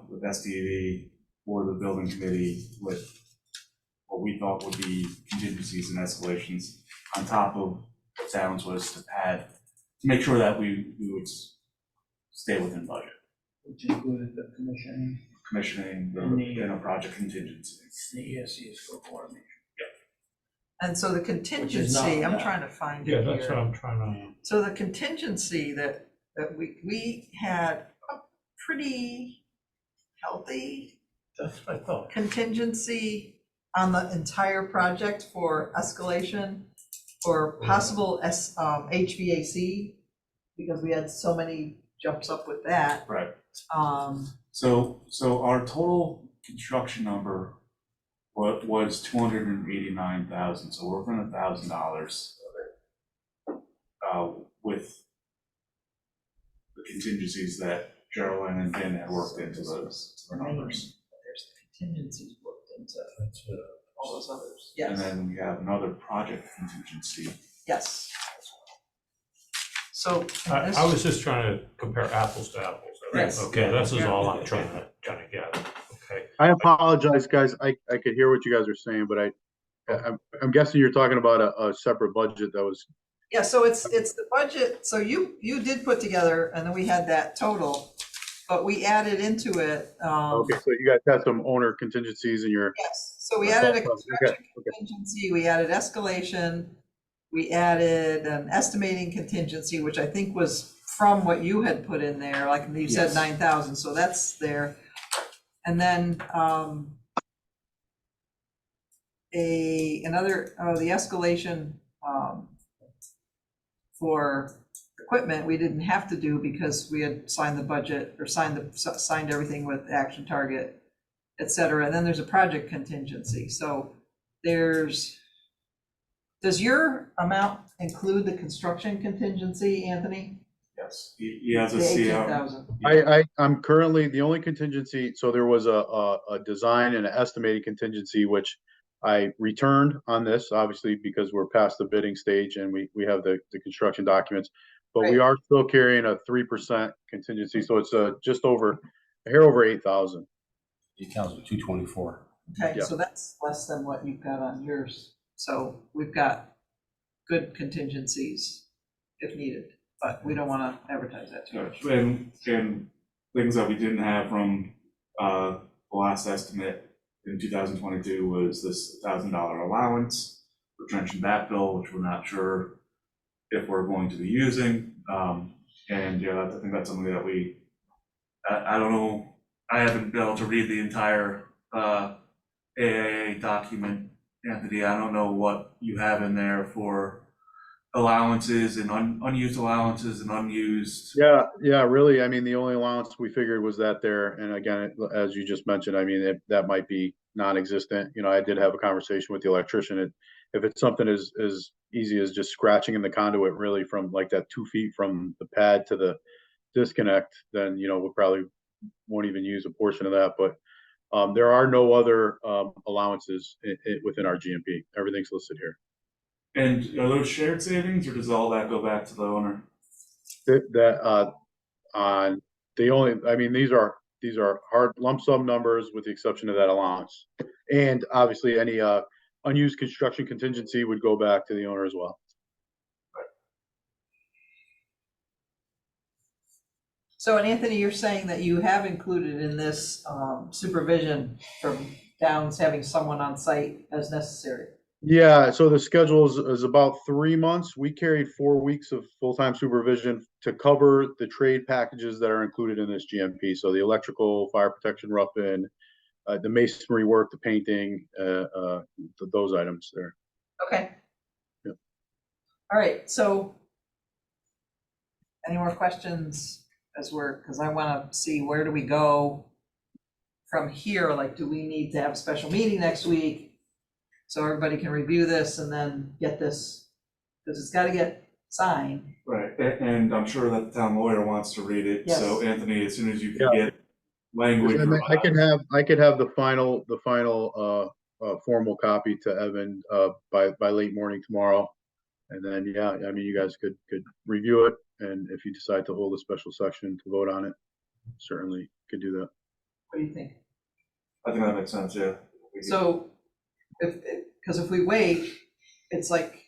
with SDV or the building committee with what we thought would be contingencies and escalations on top of what Downs was to add, to make sure that we would stay within budget. Which included the commissioning, The project contingency. the ESC scope coordination. and so the contingency, I'm that. trying to find Yeah, it that's what here. I'm trying to. So the contingency that we had a pretty healthy That's what I thought. contingency on the entire project for escalation, for possible HVAC, because we had so many jumps up with that. Right. So So our total construction number was 289,000, so we're within $1,000 of it. With the contingencies that Geraldine and Ben had worked into those numbers. there's the contingencies worked into That's, all those others. And Yes, then we have another project contingency. yes. So. and I this- was just trying to compare apples to apples. Yes. Okay, this is all I'm trying to get. Okay. I apologize, guys. I could hear what you guys are saying, but I'm guessing you're talking about a separate budget that was. Yeah, so it's the budget, so you did put together, and then we had that total, but we added into it, Okay, so you guys had some owner contingencies in your. yes, so we added a Okay, construction okay. contingency, we added escalation, we added an estimating contingency, which I think was from what you had put in there, like you said, Yes. 9,000, so that's there. And then, the escalation, for equipment, we didn't have to do because we had signed the budget or signed everything with Action Target, et cetera. And then there's a project contingency. So does your amount include the construction contingency, Anthony? Yes, he has a The CR. 18,000. I'm currently, the only contingency, so there was a design and an estimated contingency, which I returned on this, obviously, because we're past the bidding stage and we have the construction documents. But we Right. are still carrying a 3% contingency, so it's just over, a hair over 8,000. He counts with 224. Okay, Yeah. so that's less than what you've got on yours. So we've got good contingencies if needed, but we don't want to advertise that too much. And things that we didn't have from the last estimate in 2022 was this $1,000 allowance for trench and backfill, which we're not sure if we're going to be using. And yeah, I think that's something that I don't know, I haven't been able to read the entire AAA document, Anthony. I don't know what you have in there for allowances and unused allowances and unused. Yeah, really, I mean, the only allowance we figured was that there, and again, as you just mentioned, I mean, that might be non-existent. You know, I did have a conversation with the electrician. If it's something as easy as just scratching in the conduit, really from like that 2 feet from the pad to the disconnect, then, you know, we probably won't even use a portion of that. But there are no other allowances within our GMP. Everything's listed here. And are those shared savings, or does all that go back to the owner? On the only, I mean, these are hard lump sum numbers with the exception of that allowance. And obviously any unused construction contingency would go back to the owner as well. So, and Anthony, you're saying that you have included in this supervision from Downs having someone on site as necessary? Yeah, so the schedule is about 3 months. We carried 4 weeks of full-time supervision to cover the trade packages that are included in this GMP. So the electrical, fire protection, rough-in, the masonry work, the painting, those items there. Okay. Yep. All right, so any more questions because I want to see where do we go from here? Like, do we need to have a special meeting next week so everybody can review this and then get this, because it's got to get signed. Right, and I'm sure that the town lawyer wants to read it, so Yes. Anthony, as soon as you can Yeah. get language. I mean, I could have the final formal copy to Evan by late morning tomorrow. And then, yeah, I mean, you guys could review it, and if you decide to hold a special section to vote on it, certainly could do that. What do you think? I think that makes sense, yeah. So because if we wait, it's like,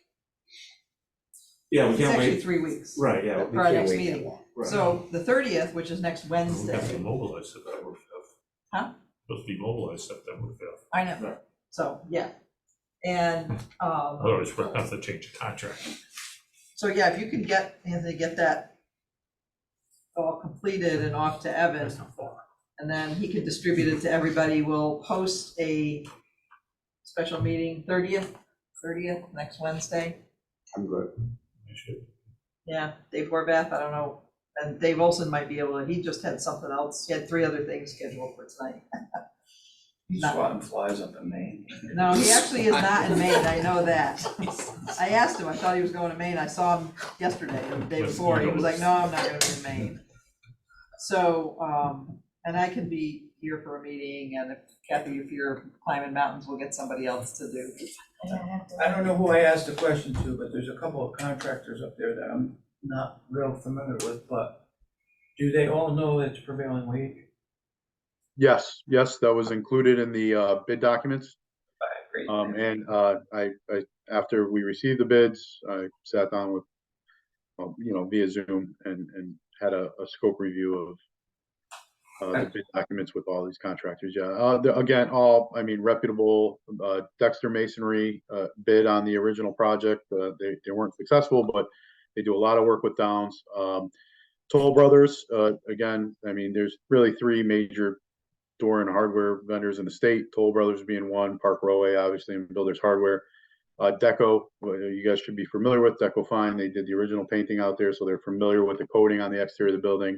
Yeah, we it's can't actually wait, 3 weeks. right, yeah. For our can't next wait that meeting. long. Right. So the 30th, which is next We have to Wednesday. mobilize September 5th. Huh? Supposed to be mobilized September 5th. I know. Right. So, yeah. And Otherwise, we're gonna have to change the contract. so, yeah, if you can get, Anthony, get that all completed and off to Evan, That's not far. and then he can distribute it to everybody. We'll post a special meeting 30th, next Wednesday. I'm good. You should. Yeah, Dave Horvath, I don't know, and Dave Olson might be able to, he just had something else, he had 3 other things scheduled for tonight. He's swatting flies up in Maine. No, he actually is not in Maine, I know that. I asked him, I thought he was going to Maine, I saw him yesterday, or the day before, he was like, no, I'm not gonna be in Maine. So, and I can be here for a meeting, and if Kathy, if you're climbing mountains, we'll get somebody else to do. I don't know who I asked the question to, but there's a couple of contractors up there that I'm not real familiar with, but do they all know it's prevailing wage? Yes, that was included in the bid documents. Great. And I after we received the bids, I sat down with, via Zoom and had a scope review of the bid documents with all these contractors. Yeah, again, all, I mean, reputable. Dexter Masonry bid on the original project. They weren't successful, but they do a lot of work with Downs. Toll Brothers, again, I mean, there's really 3 major door and hardware vendors in the state, Toll Brothers being one, Park Rowway, obviously, and Builders Hardware. Deco, you guys should be familiar with Deco Fine. They did the original painting out there, so they're familiar with the coating on the exterior of the building.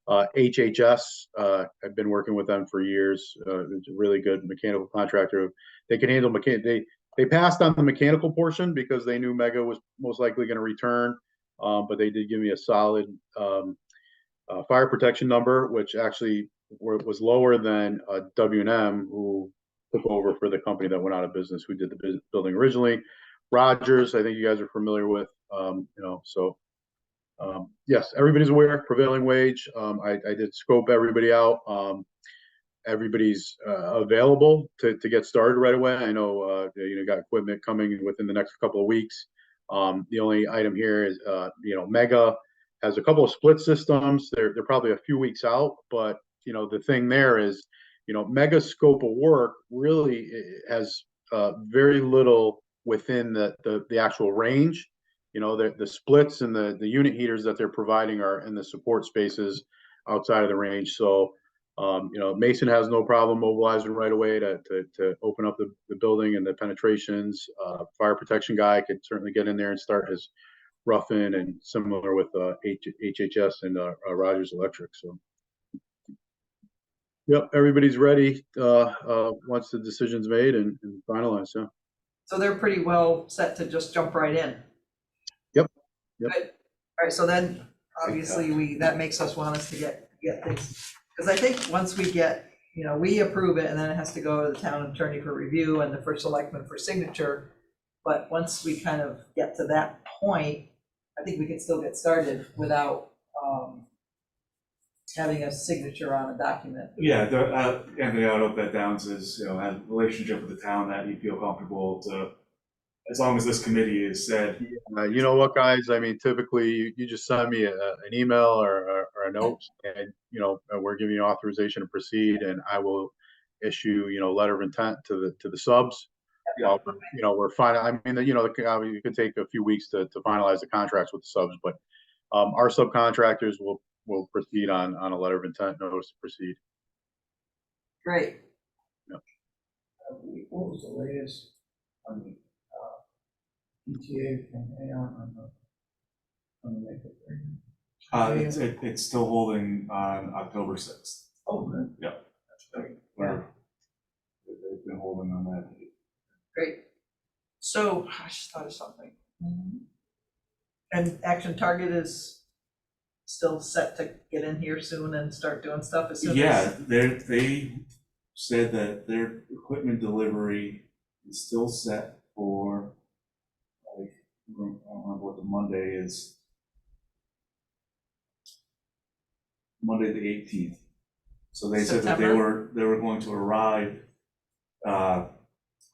HHS, I've been working with them for years. It's a really good mechanical contractor. They can handle they passed on the mechanical portion because they knew Mega was most likely going to return, but they did give me a solid fire protection number, which actually was lower than W&M, who took over for the company that went out of business, who did the building originally. Rogers, I think you guys are familiar with, yes, everybody's aware, prevailing wage. I did scope everybody out. Everybody's available to get started right away. I know, got equipment coming within the next couple of weeks. The only item here is, Mega has a couple of split systems. They're probably a few weeks out, but you know, the thing there is, you know, mega scope of work really has very little within the actual range. You know, the splits and the unit heaters that they're providing are in the support spaces outside of the range. So, you know, Mason has no problem mobilizing right away to open up the building and the penetrations. Fire protection guy could certainly get in there and start his roughing, and similar with HHS and Rogers Electric. So, yep, everybody's ready once the decision's made and finalized. Yeah. So they're pretty well set to just jump right in. Yep. Good. All right, so then obviously that makes us want us to get things, because I think once we get, you know, we approve it and then it has to go to the town attorney for review and the first selectman for signature. But once we kind of get to that point, I think we can still get started without having a signature on a document. Yeah, Anthony, I would hope that Downs is, you know, has a relationship with the town that you feel comfortable to, as long as this committee is said. You know what, guys? I mean, typically you just send me an email or a note, and you know, we're giving you authorization to proceed, and I will issue, you know, letter of intent to the subs. You know, we're fine. I mean, you know, it could take a few weeks to finalize the contracts with the subs, but our subcontractors will proceed on a letter of intent, notice to proceed. Great. What was the latest on the ETA from Aon on the makeup agreement? It's still holding on October 6th. Oh, good. Yeah. They've been holding on that. Great. So I just thought of something. And Action Target is still set to get in here soon and start doing stuff as soon as. Yeah, they said that their equipment delivery is still set for, I don't remember what the Monday is. Monday the 18th. So they said that they September? were going to arrive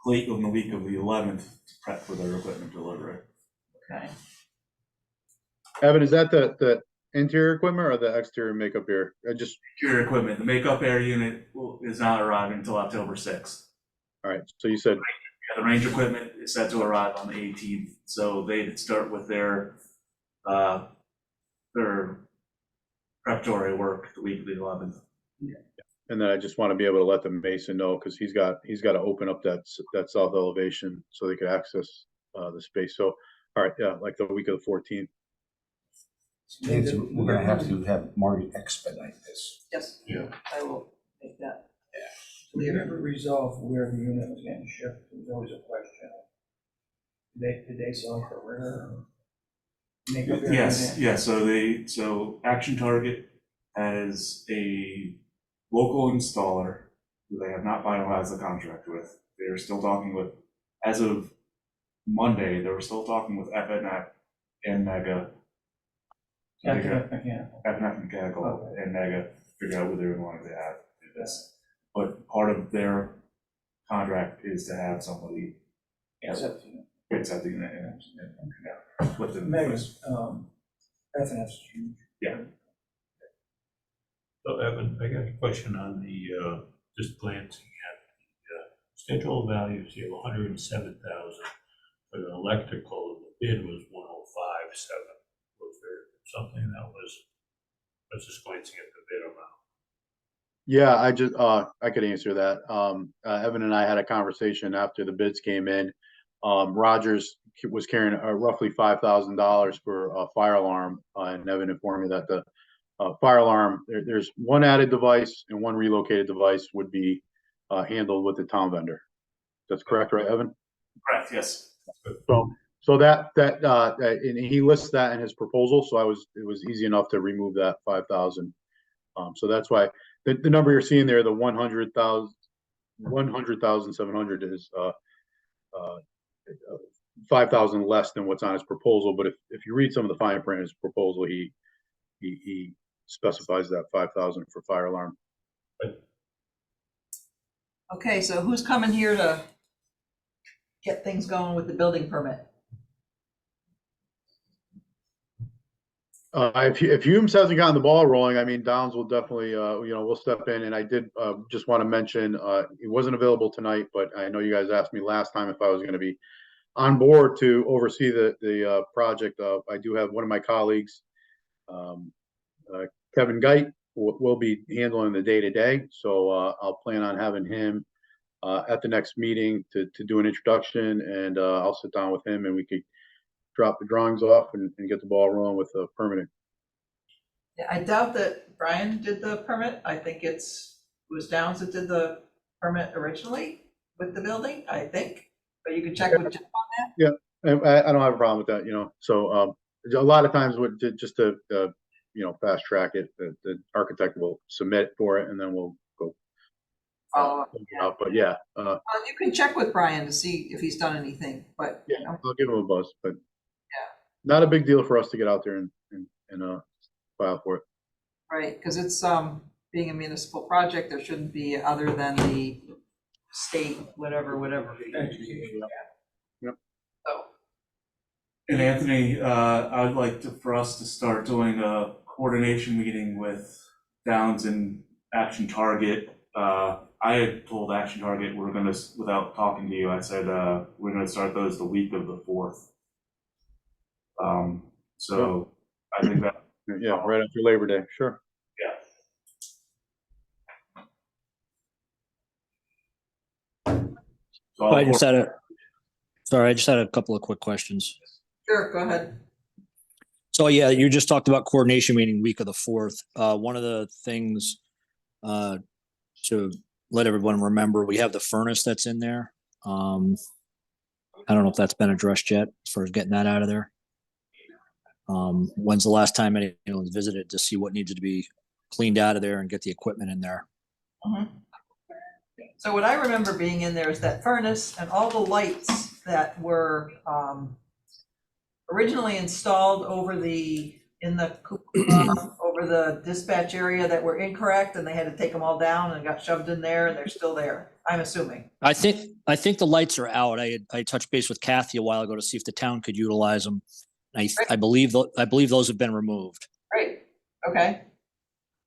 late in the week of the 11th to prep for their equipment delivery. Okay. Evan, is that the interior equipment or the exterior makeup here? Interior equipment, the makeup air unit is not arriving until October 6th. All right. So you said, Yeah, the range equipment is set to arrive on the 18th, so they'd start with their preparatory work the week of the 11th. and then I just want to be able to let the mason know, because he's got to open up that south elevation so they could access the space. So, all right, yeah, like the week of the 14th. We're gonna have to have Marty expedite this. Yes. Yeah. I will make that. Did they ever resolve where the unit was getting shipped? It was always a question. Did they sell for where? Makeup air Yes, unit? yeah, so Action Target has a local installer who they have not finalized the contract with. They are still talking with, as of Monday, they were still talking with FNF and Mega. FNF Mechanical and Mega, figure out whether they wanted to have do this. But part of their contract is to have somebody Except, accept the unit and lift it. Mega's, FNF's huge. Yeah. So Evan, I got a question on the, just glancing at the schedule of values, you have 107,000 for the electrical, the bid was 105,7. Was there something that was, I was just glancing at the bid amount? Yeah, I could answer that. Evan and I had a conversation after the bids came in. Rogers was carrying roughly $5,000 for a fire alarm, and Evan informed me that the fire alarm, there's one added device and one relocated device would be handled with the town vendor. That's correct, right, Evan? Correct, yes. So that and he lists that in his proposal. So it was easy enough to remove that 5,000. So that's why the number you're seeing there, the 100,700 is 5,000 less than what's on his proposal. But if you read some of the fine print in his proposal, he specifies that 5,000 for fire alarm. Okay, so who's coming here to get things going with the building permit? If Humes hasn't gotten the ball rolling, I mean, Downs will definitely, we'll step in. And I did just want to mention, it wasn't available tonight, but I know you guys asked me last time if I was going to be on board to oversee the project. I do have one of my colleagues, Kevin Geit, will be handling the day-to-day. So I'll plan on having him at the next meeting to do an introduction, and I'll sit down with him and we could drop the drawings off and get the ball rolling with the permitting. Yeah, I doubt that Brian did the permit. I think it was Downs that did the permit originally with the building, I think. But you can check with Jim on I don't have a problem with that, so a lot of times just to fast track it, the architect will submit for it and then we'll go follow up. but yeah, You can check with Brian to see if he's done anything, but. yeah, I'll give him a buzz, but not a big deal for us to get out there and file for it. Right, because it's being a municipal project, there shouldn't be other than the state, whatever. Yep. So, And Anthony, I would like for us to start doing a coordination meeting with Downs and Action Target. I had told Action Target without talking to you, I said we're gonna start those the week of the 4th. So I think that, Yeah, right after Labor Day, sure. so I just had a couple of quick questions. sure, go ahead. So yeah, you just talked about coordination meeting week of the 4th. One of the things to let everyone remember, we have the furnace that's in there. I don't know if that's been addressed yet as far as getting that out of there. When's the last time anyone's visited to see what needed to be cleaned out of there and get the equipment in there? Mhm. So what I remember being in there is that furnace and all the lights that were originally installed over the dispatch area that were incorrect, and they had to take them all down and got shoved in there, and they're still there, I'm assuming. I think the lights are out. I touched base with Kathy a while ago to see if the town could utilize them. I believe those have been removed. Great, okay.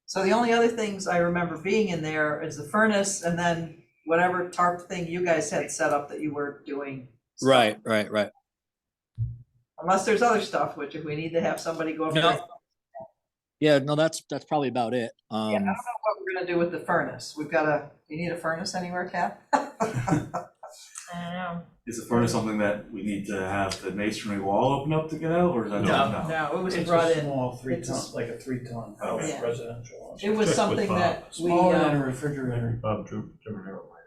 So the only other things I remember being in there is the furnace and then whatever tarp thing you guys had set up that you were doing. So, Right. unless there's other stuff, which if we need to have somebody go up No. there. Yeah, no, that's probably about it. Yeah, I don't know what we're gonna do with the furnace. We've got you need a furnace anywhere, Kath? I don't know. is the furnace something that we need to have the masonry wall open up to get out, or is that? No, it was It's brought a in. small It's a 3-ton, like a 3-ton house, Yeah. residential. It was Check with something Bob. that we, Smaller than a refrigerator. Bob Jim Harrell might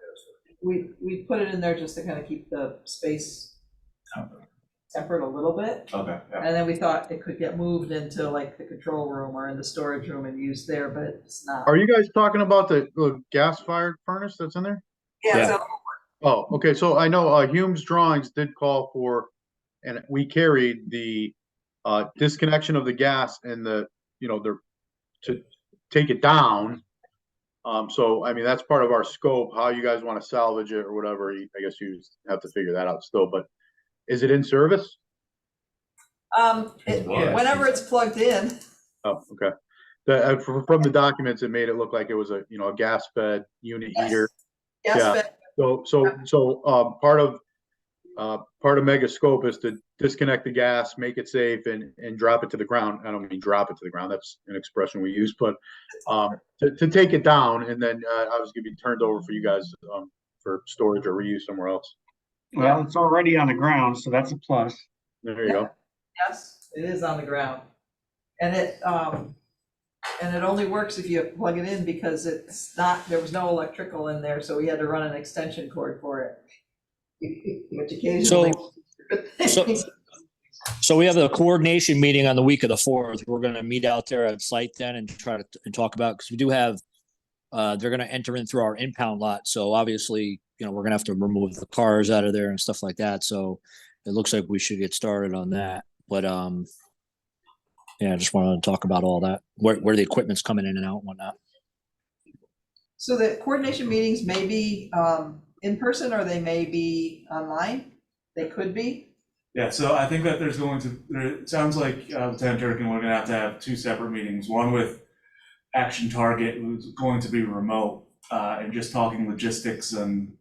have we put it in there just to kind of keep the space tempered a little bit. Okay, yeah. And then we thought it could get moved into like the control room or in the storage room and used there, but it's not. Are you guys talking about the gas-fired furnace that's in there? Yeah, Yeah. so Oh, okay, so I know Hume's drawings did call for, and we carried the disconnection of the gas and to take it down. So, I mean, that's part of our scope, how you guys want to salvage it or whatever. I guess you have to figure that out still, but is it in service? whenever it's plugged in, Oh, okay. From the documents, it made it look like it was a gas-fed unit heater. gas Yeah. fed, So part of Mega Scope is to disconnect the gas, make it safe, and drop it to the ground. I don't mean drop it to the ground. That's an expression we use, but to take it down and then I was gonna be turned over for you guys for storage or reuse somewhere else. Well, it's already on the ground, so that's a plus. There you go. yes, it is on the ground. And it only works if you plug it in because there was no electrical in there, so we had to run an extension cord for it. Which occasionally. So we have the coordination meeting on the week of the 4th. We're going to meet out there at site then and try to talk about, because we do have, they're going to enter in through our impound lot. So obviously, we're going to have to remove the cars out of there and stuff like that. So it looks like we should get started on that. But yeah, I just wanted to talk about all that, where the equipment's coming in and out and whatnot. So the coordination meetings may be in person or they may be online. They could be. Yeah, so I think that there's going to, it sounds like Lieutenant Durkin, we're gonna have two separate meetings, one with Action Target, who's going to be remote, and just talking logistics and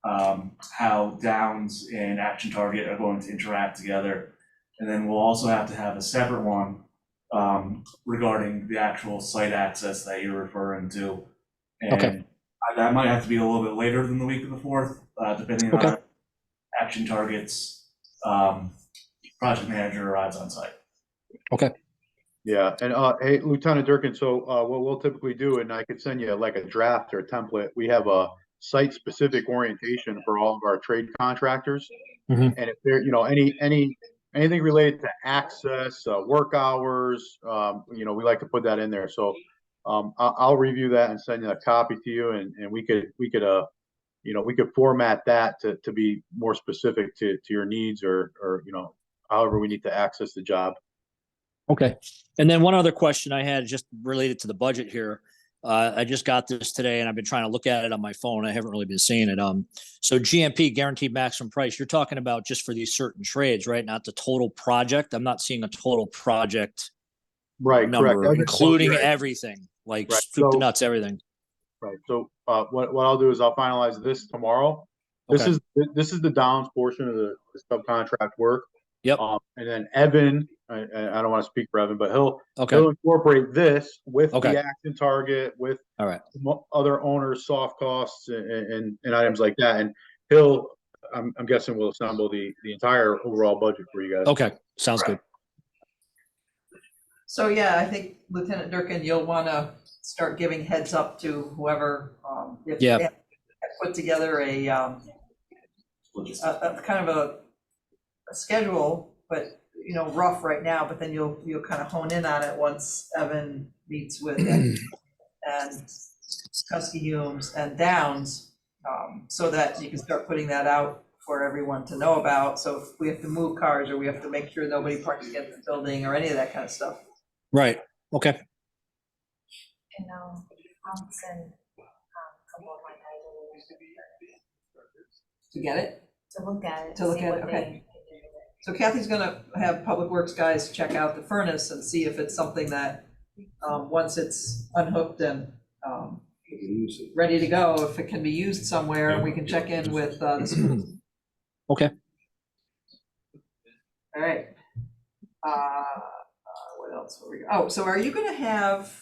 how Downs and Action Target are going to interact together. And then we'll also have to have a separate one regarding the actual site access that you're referring to. And Okay. that might have to be a little bit later than the week of the 4th, depending Okay. on Action Target's project manager arrives on site. Yeah, and hey, Lieutenant Durkin, so what we'll typically do, and I could send you like a draft or a template, we have a site-specific orientation for all of our trade contractors. Mhm. And if there, anything related to access, work hours, we like to put that in there. So I'll review that and send a copy to you, and we could format that to be more specific to your needs or however we need to access the job. Okay. And then one other question I had just related to the budget here. I just got this today and I've been trying to look at it on my phone. I haven't really been seeing it. So GMP, guaranteed maximum price, you're talking about just for these certain trades, right? Not the total project. I'm not seeing a total project Right, number, correct. including Right. everything, like Right. soup to So- nuts, everything. Right, so what I'll do is I'll finalize this tomorrow. This Okay. is the Downs portion of the subcontract work. Yep. And then Evan, I don't want to speak for Evan, but he'll Okay. incorporate this with Okay. the Action Target, with All right. other owners' soft costs and items like that. And I'm guessing we'll assemble the entire overall budget for you guys. Okay. Sounds good. So yeah, I think Lieutenant Durkin, you'll want to start giving heads up to whoever, if Yeah. they have put together a kind of a schedule, but rough right now, but then you'll kind of hone in on it once Evan meets with and Husky Humes and Downs, so that you can start putting that out for everyone to know about. So if we have to move cars or we have to make sure nobody parks against the building or any of that kind of stuff. Right. Okay. And I'll send a couple of my guys To get it? to look at it. To look see at what it, they okay. can do with it. So Kathy's gonna have Public Works guys check out the furnace and see if it's something that, once it's unhooked and ready to go, if it can be used somewhere, we can check in with the school. Okay. All right. What else? So are you gonna have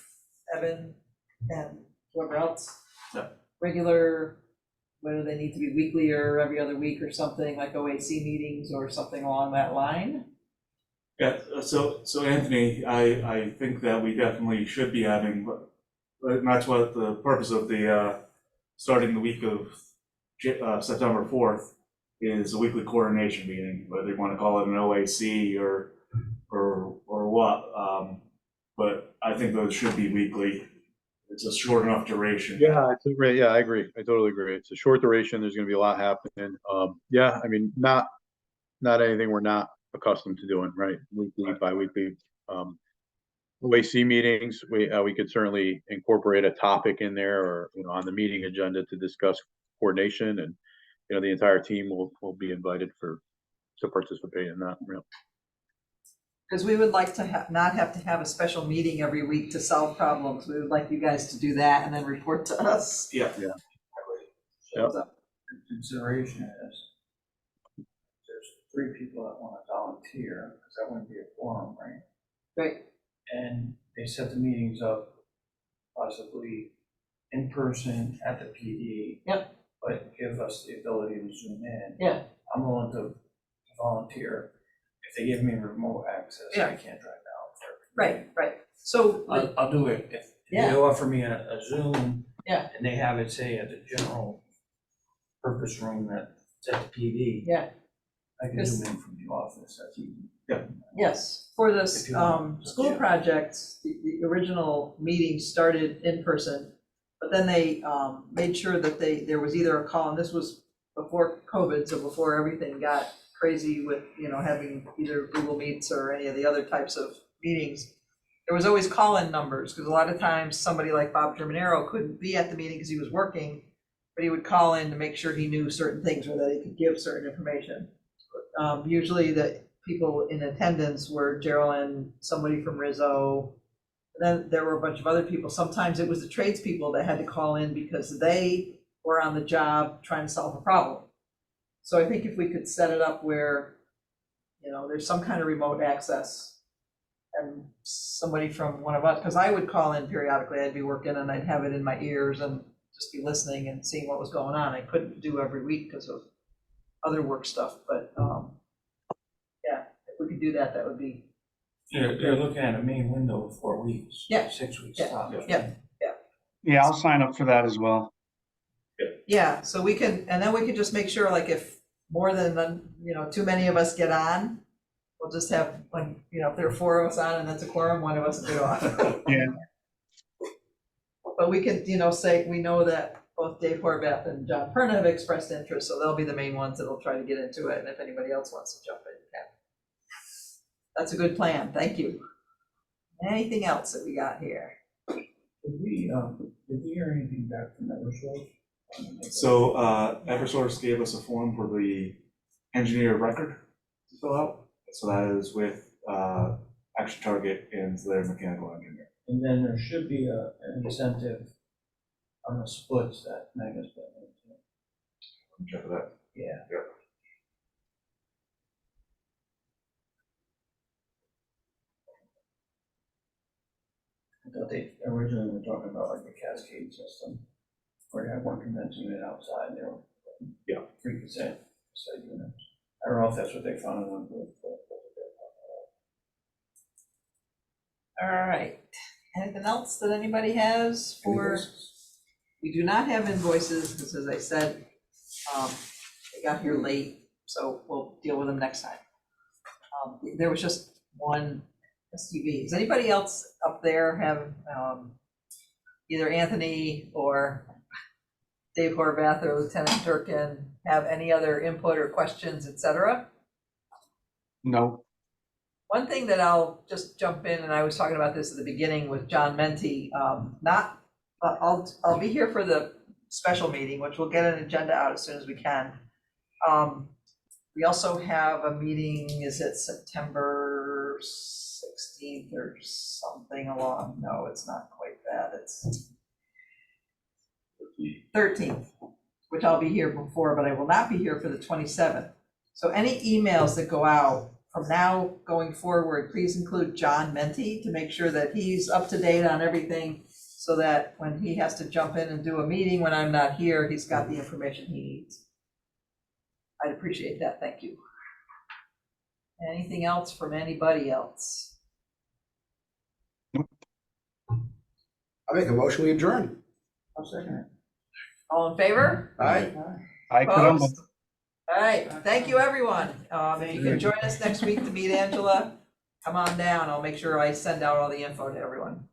Evan and whoever else? Yeah. Regular, whether they need to be weekly or every other week or something, like OAC meetings or something along that line? Yeah, so Anthony, I think that we definitely should be having, but that's what the purpose of the starting the week of September 4th is a weekly coordination meeting, whether you want to call it an OAC or what. But I think those should be weekly. It's a short enough duration. Yeah, I agree. I totally agree. It's a short duration. There's going to be a lot happening. Yeah, I mean, not anything we're not accustomed to doing, right? Weekly, bi-weekly. OAC meetings, we could certainly incorporate a topic in there or, on the meeting agenda to discuss coordination, and, the entire team will be invited to participate in that. Yeah. Because we would like to not have to have a special meeting every week to solve problems. We would like you guys to do that and then report to us. Yeah. Yeah. So, Consideration is, there's 3 people that want to volunteer, because that wouldn't be a quorum, right? Right, And they set the meetings up possibly in person at the PD. Yep. But give us the ability to zoom in. yeah, I'm willing to volunteer. If they give me remote access, Yeah. I can't drive down for right. So, I'll do it. If Yeah. they offer me a Zoom. Yeah. And they have it, say, at the general purpose room that's at the PD. yeah, I can zoom in from the office. That's easy. yes, for If this you want. school Yeah. project, the original meeting started in person, but then they made sure that there was either a call, and this was before COVID, so before everything got crazy with, having either Google Meets or any of the other types of meetings. There was always call-in numbers, because a lot of times somebody like Bob Germanero couldn't be at the meeting because he was working, but he would call in to make sure he knew certain things or that he could give certain information. usually the people in attendance were Geraldine, somebody from Rizzo. Then there were a bunch of other people. Sometimes it was the tradespeople that had to call in because they were on the job trying to solve a problem. So I think if we could set it up where, there's some kind of remote access and somebody from one of us, because I would call in periodically, I'd be working and I'd have it in my ears and just be listening and seeing what was going on. I couldn't do every week because of other work stuff, but yeah, if we could do that, that would be, You're looking at a main window of 4 weeks. Yeah. 6 weeks. Yeah. top. Yeah. Yeah, I'll sign up for that as well. yeah, so we can, and then we can just make sure, like, if more than, too many of us get on, we'll just have, like, if there are 4 of us on and that's a quorum, one of us will get off. Yeah. But we could, say, we know that both Dave Horvath and John Perna have expressed interest, so they'll be the main ones that'll try to get into it, and if anybody else wants to jump in, you can. That's a good plan, thank you. Anything else that we got here? Did we hear anything back from Eversource? So, Eversource gave us a form for the engineer of record to fill out. So that is with, Action Target and their mechanical engineer. And then there should be an incentive on the splits that Megan's put into. Check that. Yeah. I thought they originally were talking about like the cascade system, where you have one condensing unit outside, and they were. Yeah. 3% side units. I don't know if that's what they found in one group, but. All right, anything else that anybody has for? We do not have invoices, because as I said, they got here late, so we'll deal with them next time. There was just one SUV. Does anybody else up there have, either Anthony or Dave Horvath or Lieutenant Durkin have any other input or questions, et cetera? No. One thing that I'll just jump in, and I was talking about this at the beginning with John Menti, I'll be here for the special meeting, which we'll get an agenda out as soon as we can. We also have a meeting, is it September 16th or something along? No, it's not quite that, it's 13th, which I'll be here before, but I will not be here for the 27th. So any emails that go out from now going forward, please include John Menti to make sure that he's up to date on everything, so that when he has to jump in and do a meeting when I'm not here, he's got the information he needs. I'd appreciate that, thank you. Anything else from anybody else? I make a motion, we adjourn. I'll second it. All in favor? Aye. I could. Opposed? All right, thank you, everyone. If you can join us next week to meet Angela, come on down. I'll make sure I send out all the info to everyone.